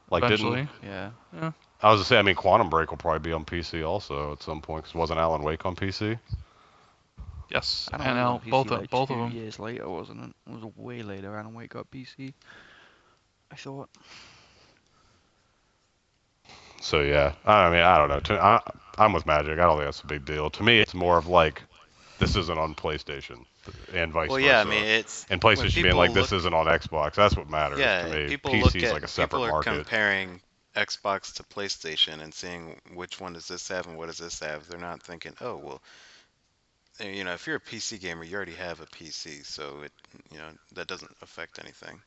Like, Eventually. Yeah. I was gonna say, I mean, Quantum Break will probably be on PC also at some point. 'Cause wasn't Alan Wake on PC? Yes, I don't and know, out on PC both like of 2 them. years later, wasn't it? It was way later. Alan Wake got PC. I thought. So yeah, I mean, I don't know. I'm with Magic. I don't think that's a big deal. To me, it's more of like, this isn't on PlayStation, and vice Well, versa. yeah, I mean, it's and when PlayStation being like, people this isn't on Xbox. That's what matters yeah, to me. people PC's look at like a separate people are market. comparing Xbox to PlayStation and seeing which one does this have and what does this have. They're not thinking, oh well, if you're a PC gamer, you already have a PC, so that doesn't affect anything.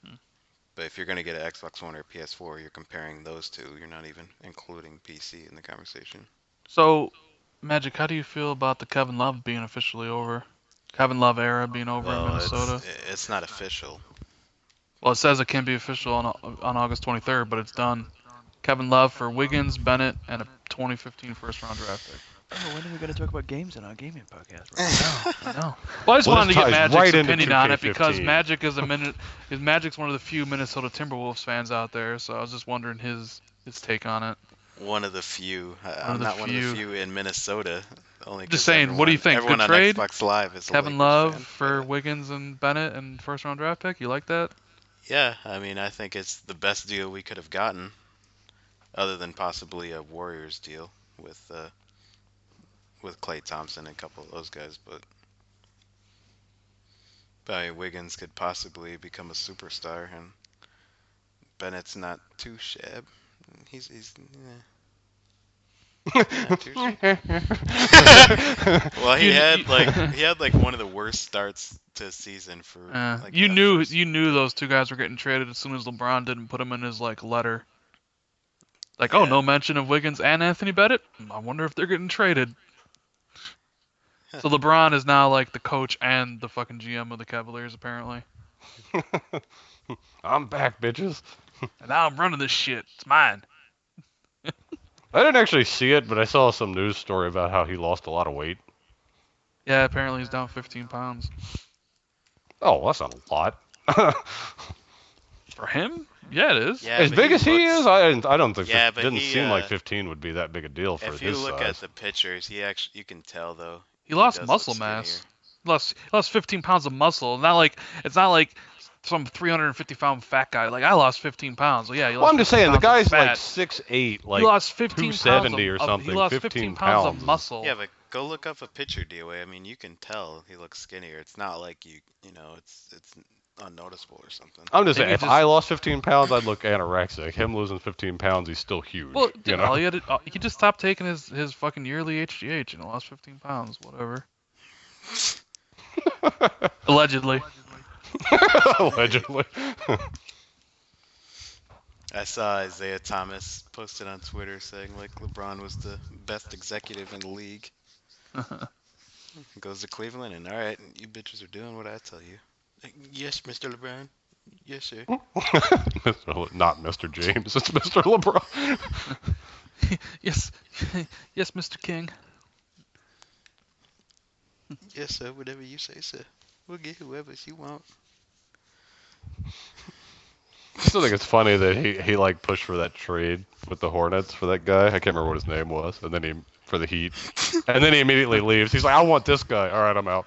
Hmm. But if you're going to get an Xbox One or PS4, you're comparing those two. You're not even including PC in the conversation. So, Magic, how do you feel about the Kevin Love being officially over? Kevin Love era being over in Minnesota? It's not official. Well, it says it can be official on August 23rd, but it's done. Kevin Love for Wiggins, Bennett, and a 2015 first-round draft pick. Oh, when are we going to talk about games in our gaming podcast? Right? I know. Well, I just Well, wanted this to get ties Magic's right into opinion on it 2K15. because Magic's one of the few Minnesota Timberwolves fans out there, so I was just wondering his take on it. One of the few. I'm of the not one of the few. few in Minnesota. Only Just 'cause saying, what do you think? Everyone Good on trade? Xbox Live is a Kevin Lakers Love fan, for but, Wiggins and Bennett and first-round draft pick. You like that? yeah, I mean, I think it's the best deal we could have gotten, other than possibly a Warriors deal with Klay Thompson and a couple of those guys. But I mean, Wiggins could possibly become a superstar, and Bennett's not too shabby. He's not too shabby. Well, he had like one of the worst starts to a season for. Like you the knew first- you knew those two guys were getting traded as soon as LeBron didn't put him in his letter. Like, oh, Yeah. no mention of Wiggins and Anthony Bennett. I wonder if they're getting traded. So LeBron is now like the coach and the fucking GM of the Cavaliers, apparently. I'm back, bitches. And now I'm running this shit. It's mine. I didn't actually see it, but I saw some news story about how he lost a lot of weight. Yeah, apparently he's down 15 pounds. Oh, that's not a lot. For him? Yeah, it is. Yeah, As but big as he looks- is, I don't think Yeah, it but didn't he, seem like 15 would be that big a deal for If you his look size. at the pictures, you can tell though. He lost does muscle look mass. skinnier. He lost 15 pounds of muscle. It's not like some 350-pound fat guy. Like, I lost 15 pounds. Well, yeah, he lost Well, I'm just 15 saying the pounds of guy's like fat. 6'8", like He lost 15 270 pounds or something. He lost 15 pounds of pounds. muscle. Yeah, but go look up a picture, DOA. I mean, you can tell he looks skinnier. It's not like you know, it's unnoticeable or something. I'm just saying, Maybe if just- I lost 15 pounds, I'd look anorexic. Him losing 15 pounds, he's still huge. Well, you know? he just stopped taking his fucking yearly HGH and lost 15 pounds, whatever. Allegedly. Allegedly. I saw Isaiah Thomas posted on Twitter saying like LeBron was the best executive in the league. Goes to Cleveland and all right, you bitches are doing what I tell you. Like, yes, Mr. LeBron. Yes, sir. Not Mr. James, it's Mr. LeBron. Yes, yes, Mr. King. Yes, sir. Whatever you say, sir. We'll get whoever you want. I still think it's funny that he like pushed for that trade with the Hornets for that guy. I can't remember what his name was, and then he for the Heat, and then he immediately leaves. He's like, I want this guy. All right, I'm out.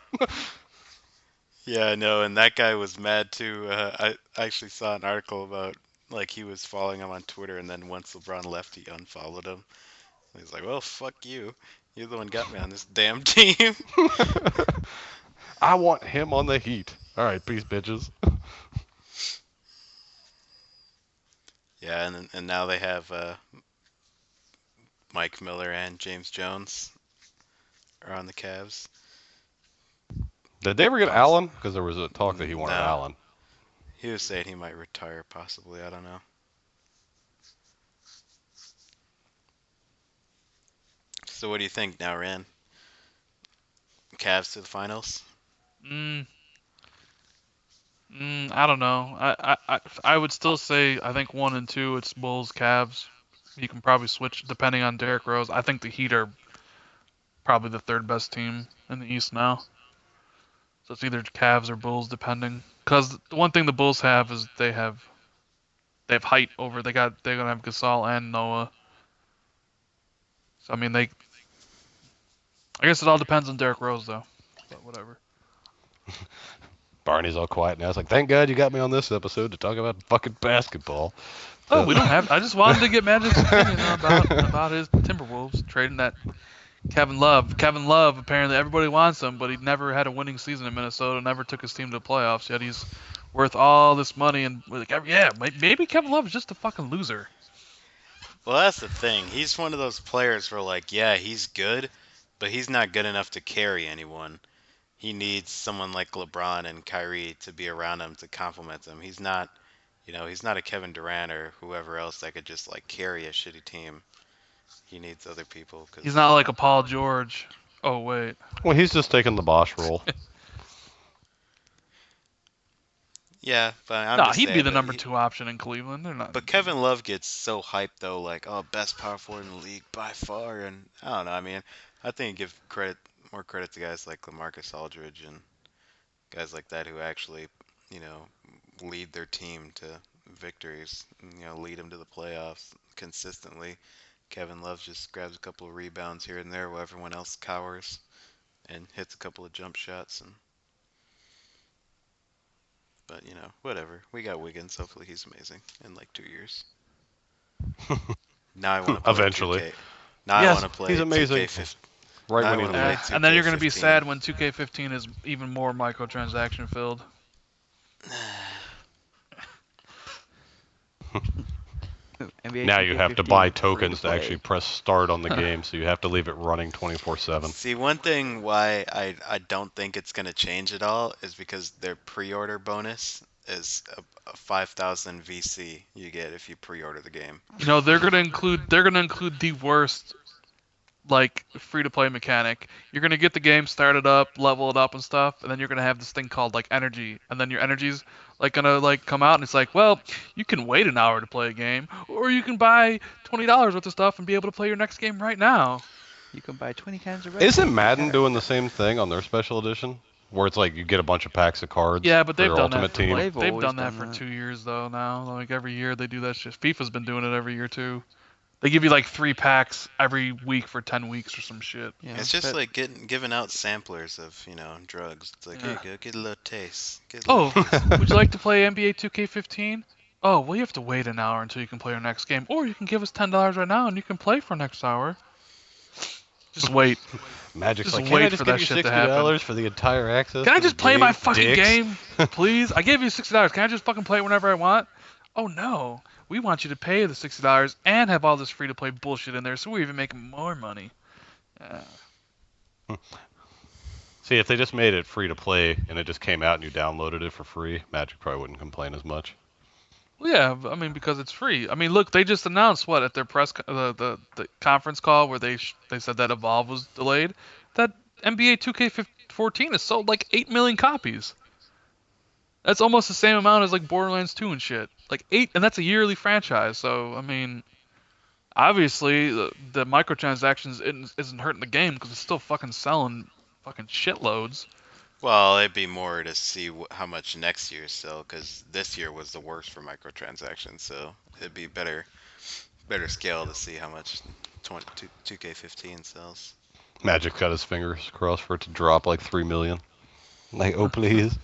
Yeah, I know, and that guy was mad too. I actually saw an article about like he was following him on Twitter, and then once LeBron left, he unfollowed him. He's like, "Well, fuck you. You're the one got me on this damn team." I want him on the Heat. All right, peace, bitches. Yeah, and now they have Mike Miller and James Jones are on the Cavs. Did they ever get Allen? Because there was a talk that he wanted No. Allen. He was saying he might retire, possibly. I don't know. So what do you think now, Rand? Cavs to the finals? I don't know. I would still say I think 1 and 2 it's Bulls, Cavs. You can probably switch depending on Derrick Rose. I think the Heat are probably the third best team in the East now. So it's either Cavs or Bulls depending. Because the one thing the Bulls have is they have height over. They're gonna have Gasol and Noah. So I mean I guess it all depends on Derrick Rose though. But whatever. Barney's all quiet now. It's like, thank God you got me on this episode to talk about fucking basketball. Oh, we don't have. I just wanted to get Magic's opinion about his Timberwolves trading that Kevin Love. Kevin Love, apparently everybody wants him, but he never had a winning season in Minnesota. Never took his team to the playoffs. Yet he's worth all this money. And like, yeah, maybe Kevin Love is just a fucking loser. Well, that's the thing. He's one of those players where, like, yeah, he's good, but he's not good enough to carry anyone. He needs someone like LeBron and Kyrie to be around him to complement him. He's not, he's not a Kevin Durant or whoever else that could just, like, carry a shitty team. He needs other people. He's not like a Paul George. Oh, wait. Well, he's just taking the Bosch role. Yeah, but I'm Nah, just he'd saying, be the but number 2 option in Cleveland. They're not. But Kevin Love gets so hyped though, like, oh, best power forward in the league by far, and I don't know. I mean, I think give more credit to guys like LaMarcus Aldridge and guys like that who actually, lead their team to victories, lead them to the playoffs consistently. Kevin Love just grabs a couple of rebounds here and there while everyone else cowers and hits a couple of jump shots But, whatever. We got Wiggins. Hopefully he's amazing in like 2 years. Now I want to play Eventually. 2K. Now Yes, I want to play he's amazing. 2K15. Right I when he wanna leaves. play And then you're gonna be 2K15. sad when 2K15 is even more microtransaction filled. NBA Now you have to 2K15 buy free to tokens to play. actually press start on the game, so you have to leave it running 24/7. See, one thing why I don't think it's going to change at all is because their pre-order bonus is a 5,000 VC you get if you pre-order the game. You know, they're gonna include the worst like free to play mechanic. You're gonna get the game started up, level it up and stuff, and then you're gonna have this thing called like energy, and then your energy's like gonna like come out, and it's like, well, you can wait an hour to play a game, or you can buy $20 worth of stuff and be able to play your next game right now. You can buy 20 cans of Red Bull Isn't for your Madden doing the character. same thing on their special edition? Where it's like you get a bunch of packs of cards Yeah, but for they've your done that ultimate for team. like They've they've always done that done for that. 2 years though now. Like every year they do that shit. FIFA's been doing it every year too. They give you like 3 packs every week for 10 weeks or some shit. Yeah, It's just but like giving out samplers of, drugs. It's like, here Yeah. you go, get a little taste. Get a little Oh, taste. would you like to play NBA 2K15? Oh, well, you have to wait an hour until you can play your next game. Or you can give us $10 right now and you can play for next hour. Just wait. Magic's Just like, can I wait just for give that you shit to $60 for the entire access? Can I to the just play my game, fucking dicks? game, please? I gave you $60. Can I just fucking play it whenever I want? Oh no. We want you to pay the $60 and have all this free to play bullshit in there, so we're even making more money. See, if they just made it free to play and it just came out and you downloaded it for free, Magic probably wouldn't complain as much. Well, yeah, I mean because it's free. I mean, look, they just announced what at their the conference call where they said that Evolve was delayed. That NBA 2K14 has sold like 8 million copies. That's almost the same amount as like Borderlands 2 and shit. Like 8, and that's a yearly franchise. So I mean, obviously the microtransactions isn't hurting the game because it's still fucking selling fucking shitloads. Well, it'd be more to see how much next year sell, because this year was the worst for microtransactions. So it'd be better scale to see how much 2K15 sells. Magic's got his fingers crossed for it to drop like 3 million. Like, oh please.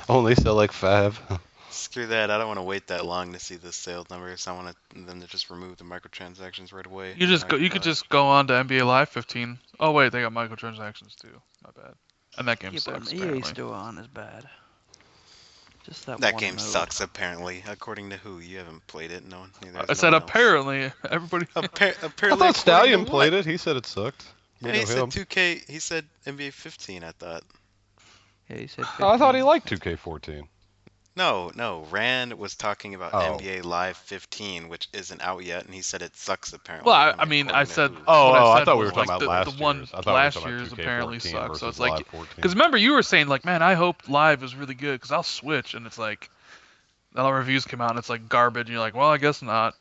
Only sell like 5. Screw that! I don't want to wait that long to see the sales numbers. I want them to just remove the microtransactions right away. You could just go on to NBA Live 15. Oh wait, they got microtransactions too. My bad. And that game yeah, but sucks EA apparently. still aren't as bad. Just that That one game mode. sucks apparently. According to who? You haven't played it. No one. I said apparently everybody. I Apparently. thought Stallion played it. He said it sucked. We Yeah, know he said him. 2K. He said NBA 15. I thought. Yeah, he said. Oh, I thought he 15. liked 2K14. No. Rand was talking about Oh. NBA Live 15, which isn't out yet, and he said it sucks apparently. Well, I mean, I according to said. who. Oh, what I said thought we was, were talking like, about the last one year's. I thought we were last talking about year's 2K14 apparently sucks. So versus it's like, Live 14. because remember you were saying like, man, I hope Live is really good because I'll switch, and it's like, all the reviews came out and it's like garbage, and you're like, well, I guess not.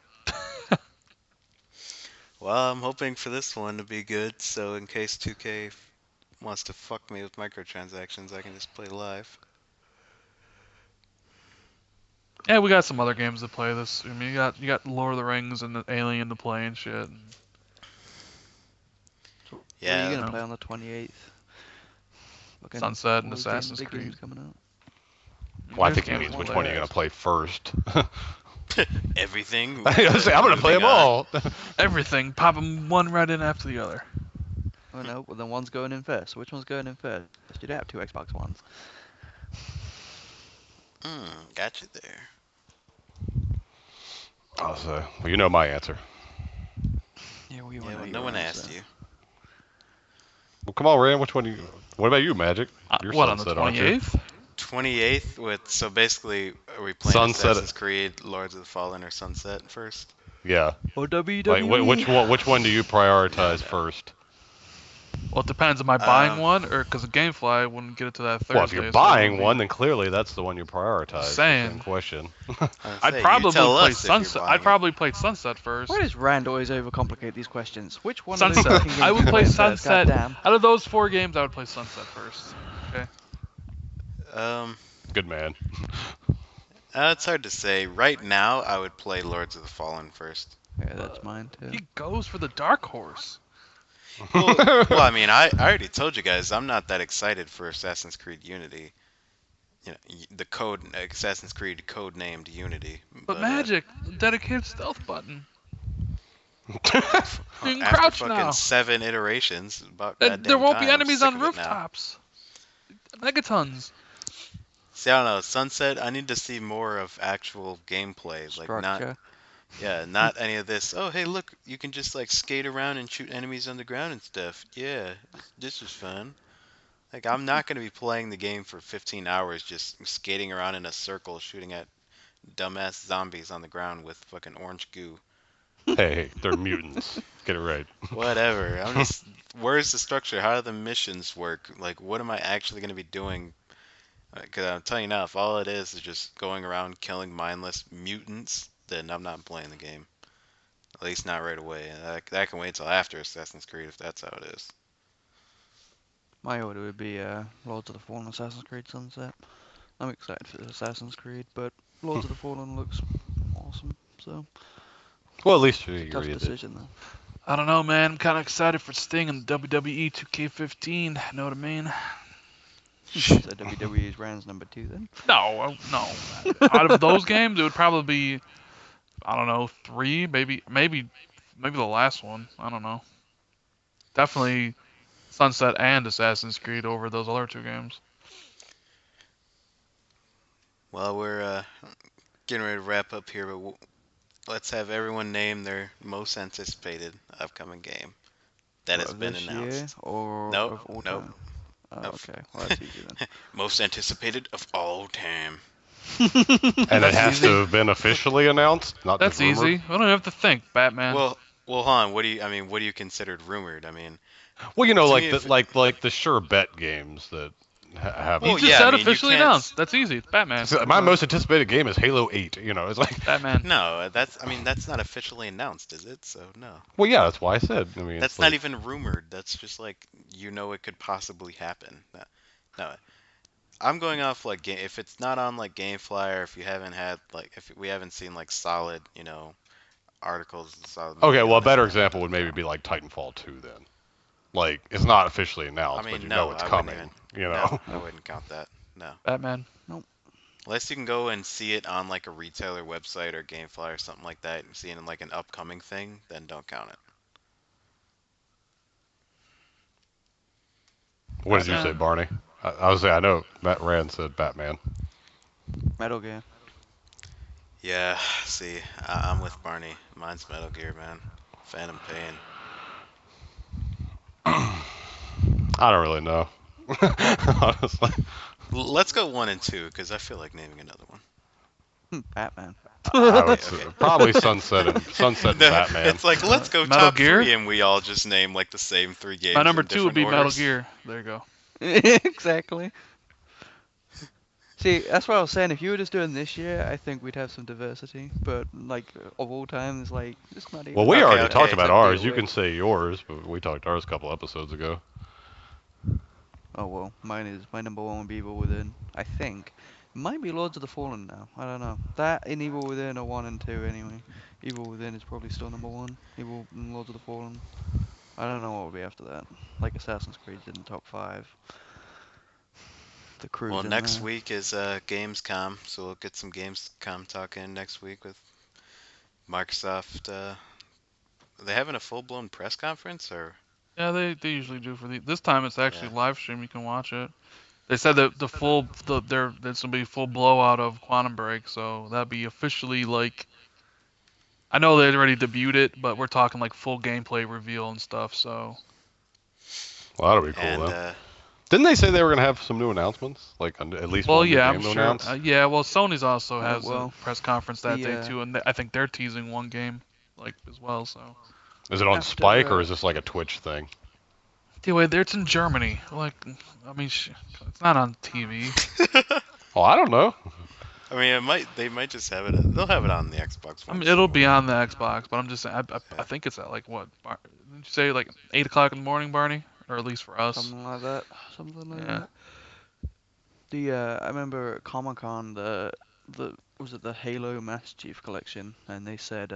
Well, I'm hoping for this one to be good, so in case 2K wants to fuck me with microtransactions, I can just play live. Yeah, we got some other games to play this. I mean, you got Lord of the Rings and Alien to play and shit. And What are Yeah, you gonna no. play on the 28th? Fucking Sunset and all these Assassin's big games Creed. coming out. Well, I There's think he games means on which there. one are you going to play first. everything. I was say, I'm going to play them all. Everything, pop them one right in after the other. Oh no, well then one's going in first. Which one's going in first? You'd have 2 Xbox Ones. Got you there. I'll say, well, you know my answer. Yeah, we Yeah, well, no one asked you. Well, come on, Rand. Which one do you? What about you, Magic? You're What, on the Sunset, aren't you? 28th? 28th with, so basically, are we playing Sunset. Assassin's Creed, Lords of the Fallen, or Sunset first? Yeah. Or WWE. Like, which one do you prioritize first? Well, it depends. Am I buying Um, one, or because of GameFly, I wouldn't get it to that Thursday. Well, if you're so it buying would be- one, then clearly that's the one you prioritize. Saying. Same question. I'd probably tell play us if you're Sunset. buying I'd probably play Sunset first. Why does Rand always overcomplicate these questions? Which one Sunset. of those fucking games I would you play first? Sunset. Goddamn. Out of those 4 games, I would play Sunset first. it. Good man. It's hard to say. Right now, I would play Lords of the Fallen first. Yeah, that's mine too. He goes for the dark horse. Well, I mean, I already told you guys I'm not that excited for Assassin's Creed Unity. You know, the code Assassin's Creed code named Unity. But Magic, dedicated stealth button. You can after crouch fucking now. 7 iterations, about There goddamn won't be time, I'm enemies sick on of it now. rooftops. Megatons. See, I don't know. Sunset, I need to see more of actual gameplay. Like, Structure. not any of this. Oh, hey, look, you can just, like, skate around and shoot enemies on the ground and stuff. Yeah, this is fun. Like, I'm not going to be playing the game for 15 hours just skating around in a circle shooting at dumbass zombies on the ground with fucking orange goo. Hey, they're mutants. Get it right. Whatever. I'm just. Where's the structure? How do the missions work? Like, what am I actually going to be doing? Because I'm telling you now, if all it is just going around killing mindless mutants, then I'm not playing the game. At least not right away. That can wait till after Assassin's Creed if that's how it is. My order would be Lords of the Fallen, Assassin's Creed Sunset. I'm excited for Assassin's Creed, but Lords of the Fallen looks awesome. So Well, at least you it's a tough read it. decision though. I don't know, man. I'm kind of excited for Sting and WWE 2K15. Know what I mean? So WWE's rounds number 2 then. No, no. Out of those games, it would probably be, I don't know, 3, maybe the last one. I don't know. Definitely Sunset and Assassin's Creed over those other 2 games. Well, we're getting ready to wrap up here, but let's have everyone name their most anticipated upcoming game that has Of been this year announced. or Nope, of all nope. time? Oh, Of okay. Well, that's easy then. most anticipated of all time. And it That's has easy. to have been officially announced, not That's just rumored. easy. We don't have to think. Batman. Well, hold on. What do you consider rumored? I mean, Well, to like me, if like the sure bet games that have. he well, just yeah, I said mean, you officially can't announced. That's easy. It's Batman. So my most anticipated game is Halo 8. It's like, Batman. no, that's not officially announced, is it? So no. well, yeah, that's why I said. I mean, That's it's not like, even rumored. That's just like it could possibly happen. No, no, I'm going off like if it's not on like GameFly or if you haven't had like if we haven't seen like solid articles, solid okay, media well, a on it. better example would maybe be like Titanfall 2 then. Like, it's not officially I announced, but mean, you know no, it's I wouldn't coming. even. No, I know. wouldn't count that. No, Batman. unless you can go and see it on like a retailer website or GameFly or something like that, and see it in like an upcoming thing, then don't count it. What did you say, Batman. Barney? I was saying, I know Matt Rand said Batman. Metal Gear. Yeah, see, I'm with Barney. Mine's Metal Gear, man. Phantom Pain. I don't really know. Honestly. Let's go 1 and 2, because I feel like naming another one. Batman. I would Okay, say okay. probably Sunset and No, Batman. it's like let's go Metal top Gear? 3, and we all just name like the same 3 games. My number in 2 would different be Metal orders. Gear. There you go. Exactly. See, that's what I was saying. If you were just doing this year, I think we'd have some diversity. But like of all time, it's like it's not even. Well, we Okay, already okay, talked about took ours. the You away. can say yours, but we talked ours a couple episodes ago. Oh well, my number 1 would be Evil Within. I think might be Lords of the Fallen now. I don't know. That and Evil Within are 1 and 2 anyway. Evil Within is probably still number 1. Evil and Lords of the Fallen. I don't know what would be after that. Like Assassin's Creed's in the top 5. The Crew's Well, in next there. week is Gamescom, so we'll get some Gamescom talk in next week with Microsoft. Are they having a full-blown press conference or? Yeah, they usually do for this time. It's actually Yeah. live stream. You can watch it. They said that there's gonna be full blowout of Quantum Break, so that'd be officially like. I know they already debuted it, but we're talking like full gameplay reveal and stuff. So Well, that'll be cool And then. Didn't they say they were gonna have some new announcements, like at least well, one new yeah, game I'm to sure. announce? Yeah, well, Sony's also Oh, has well, a press conference that the, day too, and I think they're teasing one game like as well. So Is it on after, Spike or is this like a Twitch thing? anyway, it's in Germany. Like, I mean, it's not on TV. Oh, I don't know. I mean, they might just have it. They'll have it on the Xbox I One. mean, it'll be on the Xbox, but I'm just saying. I Yeah. think it's at like what? Didn't you say like 8 o'clock in the morning, Barney? Or at least for us. something like that. Something like Yeah. that. The I remember at Comic Con the was it the Halo Master Chief Collection, and they said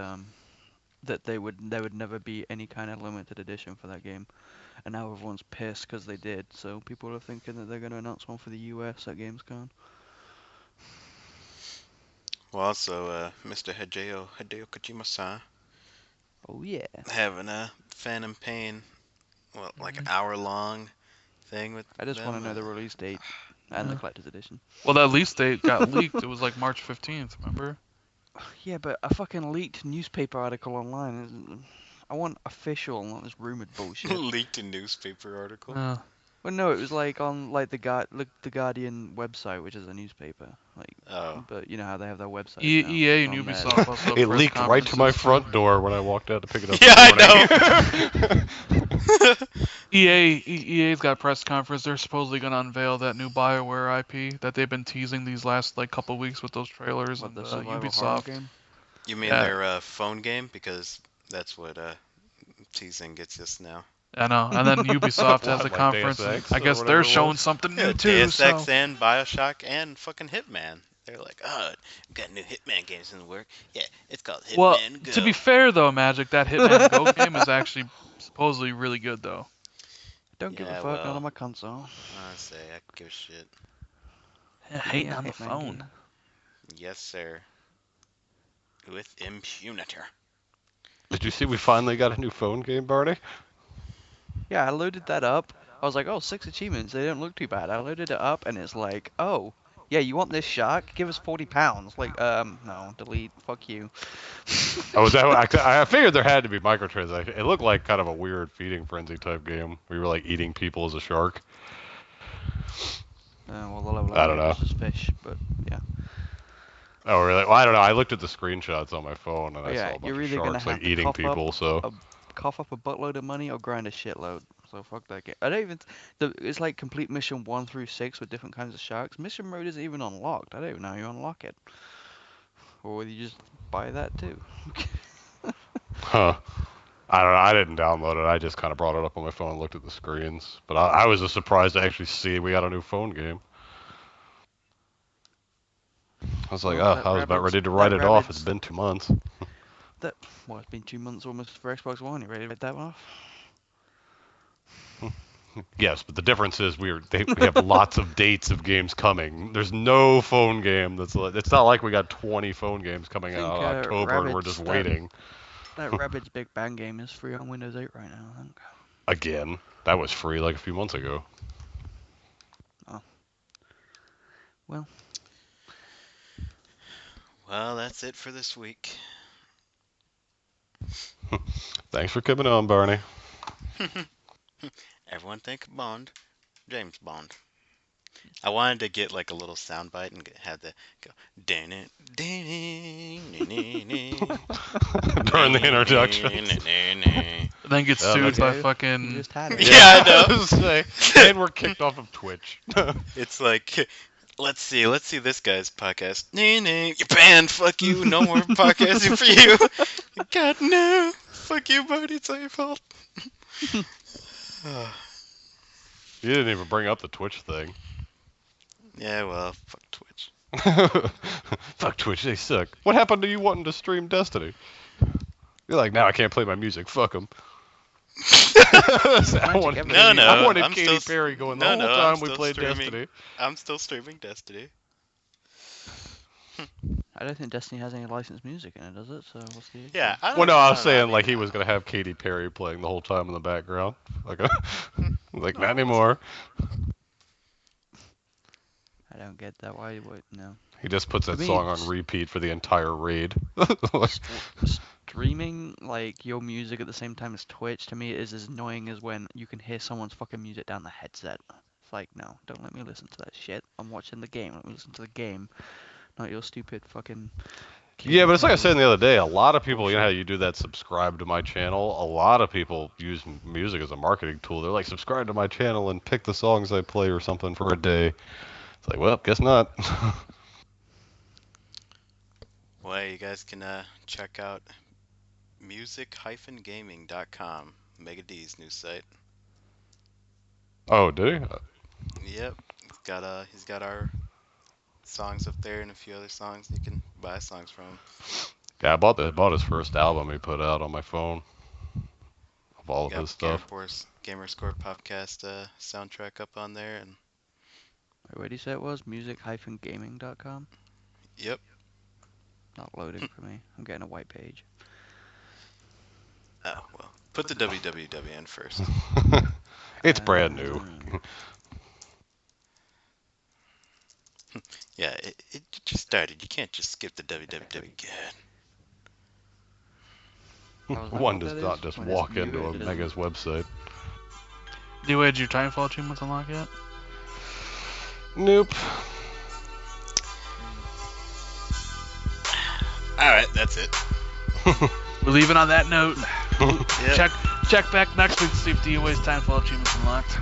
that there would never be any kind of limited edition for that game, and now everyone's pissed because they did. So people are thinking that they're going to announce one for the US at Gamescom. Well, also, Mr. Hideo Kojima-san Oh yeah. having a Phantom Pain, like an Mhm. hour-long thing with I just want them. to know the release date and the Yeah. collector's edition. Well, that release date got leaked. It was like March 15th. Remember? Yeah, but a fucking leaked newspaper article online. I want official, not this rumored bullshit. Leaked a newspaper article. Yeah. Well, no, it was like on like the Guardian website, which is a newspaper. Like, Oh. but you know how they have their websites now. It EA was and on there. Ubisoft also have It press leaked right to my conferences too. front door when I walked out to pick it up Yeah, this morning. EA's got press conference. They're supposedly going to unveil that new BioWare IP that they've been teasing these last like couple weeks with those trailers. What, And the survival horror Ubisoft, game? You mean yeah, their phone game? Because that's what teasing gets us now. I know. And then Ubisoft has a What, like Deus conference, and Ex I or guess whatever they're it showing was? something Yeah, new too. Deus Ex So and Bioshock and fucking Hitman. They're like, oh, we got new Hitman games in the work. Yeah, it's called well, Hitman Go. to be fair though, Magic, that Hitman Go game is actually supposedly really good though. Don't give a Yeah, fuck. Not well, on my console. honestly, I could give a shit. Give me Hating a on the Hitman phone. game. Yes, sir. With impunity. Did you see we finally got a new phone game, Barney? Yeah, I loaded that up. I was like, oh, 6 achievements. They don't look too bad. I loaded it up, and it's like, oh, yeah, you want this shark? Give us 40 pounds. Like, no, delete. Fuck you. Oh, was that? I figured there had to be microtransactions. It looked like kind of a weird feeding frenzy type game. We were like eating people as a shark. Well, the level I I don't made know. was just fish, but yeah. Oh, really? Well, I don't know. I looked at the screenshots on my phone and Oh I yeah, saw a bunch you're of either gonna sharks like have to eating people. So cough up a buttload of money or grind a shitload. So fuck that game. I don't even. It's like complete mission 1 through 6 with different kinds of sharks. Mission mode isn't even unlocked. I don't even know how you unlock it, or whether you just buy that too. huh. I don't know. I didn't download it. I just kind of brought it up on my phone and looked at the screens. But I was just surprised to actually see we got a new phone game. I was like, Well, oh, that I was about rabbit's ready to write that it off. It's rabbit's been 2 months. that. Well, it's been 2 months almost for Xbox One. You ready to write that one off? Yes, but the difference is we have lots of dates of games coming. There's no phone game that's like, it's not like we got 20 phone games coming I out think in October and we're rabbits just waiting. that Rabbids Big Bang game is free on Windows 8 right now. I think. Again, that was free like a few months ago. Oh well. Well, that's it for this week. Thanks for coming on, Barney. Everyone think Bond. James Bond. I wanted to get like a little soundbite and have the go dang it, During the introduction. Then get Oh, sued that's- by You fucking. just had it. Yeah, I know. I was gonna say, and we're kicked off of Twitch. It's like, let's see this guy's podcast. You're banned. Fuck you. No more podcasting for you. God no. Fuck you, buddy. It's all your fault. You didn't even bring up the Twitch thing. Yeah, well, fuck Twitch. Fuck Twitch, they suck. What happened to you wanting to stream Destiny? You're like, now I can't play my music. Fuck them. I wanted, No, no, I wanted I'm Katy still- Perry going no, the whole no, time I'm we still played streaming. Destiny. I'm still streaming Destiny. I don't think Destiny has any licensed music in it, does it? So what's the issue? Yeah. Well, no, I was saying mean, like he was gonna have Katy Perry playing the whole time in the background. Like, like No, not anymore. I don't get that. Why would no? He just puts that For me, song on repeat for the entire raid. Streaming like your music at the same time as Twitch to me is as annoying as when you can hear someone's fucking music down the headset. It's like, no, don't let me listen to that shit. I'm watching the game. Let me listen to the game, not your stupid fucking. Yeah, but it's like I Katy said the other day. A lot of people, you know how Bullshit. you do that subscribe to my channel? A lot of people use music as a marketing tool. They're like, subscribe to my channel and pick the songs I play or something for a day. It's like, well, guess not. well, you guys can check out music-gaming.com, Mega D's new site. Oh, did he? Yep, he's got our songs up there and a few other songs you can buy songs from. Yeah, I bought his first album he put out on my phone. Of all of Got his stuff. Gamerscore Podcast soundtrack up on there, and Wait, what did you say it was? Music-gaming.com? yep. Not loading for me. I'm getting a white page. Oh well, put the www in first. It's brand new. Yeah, it just started. You can't just skip the www. I was like, One what does that not is? just When it's walk into a muted, it doesn't- Mega's website. Do you had your Timefall achievements unlocked yet? Nope. Alright, that's it. We're leaving on that note. Yep. Check back next week to see if DOA's Timefall achievements unlocked.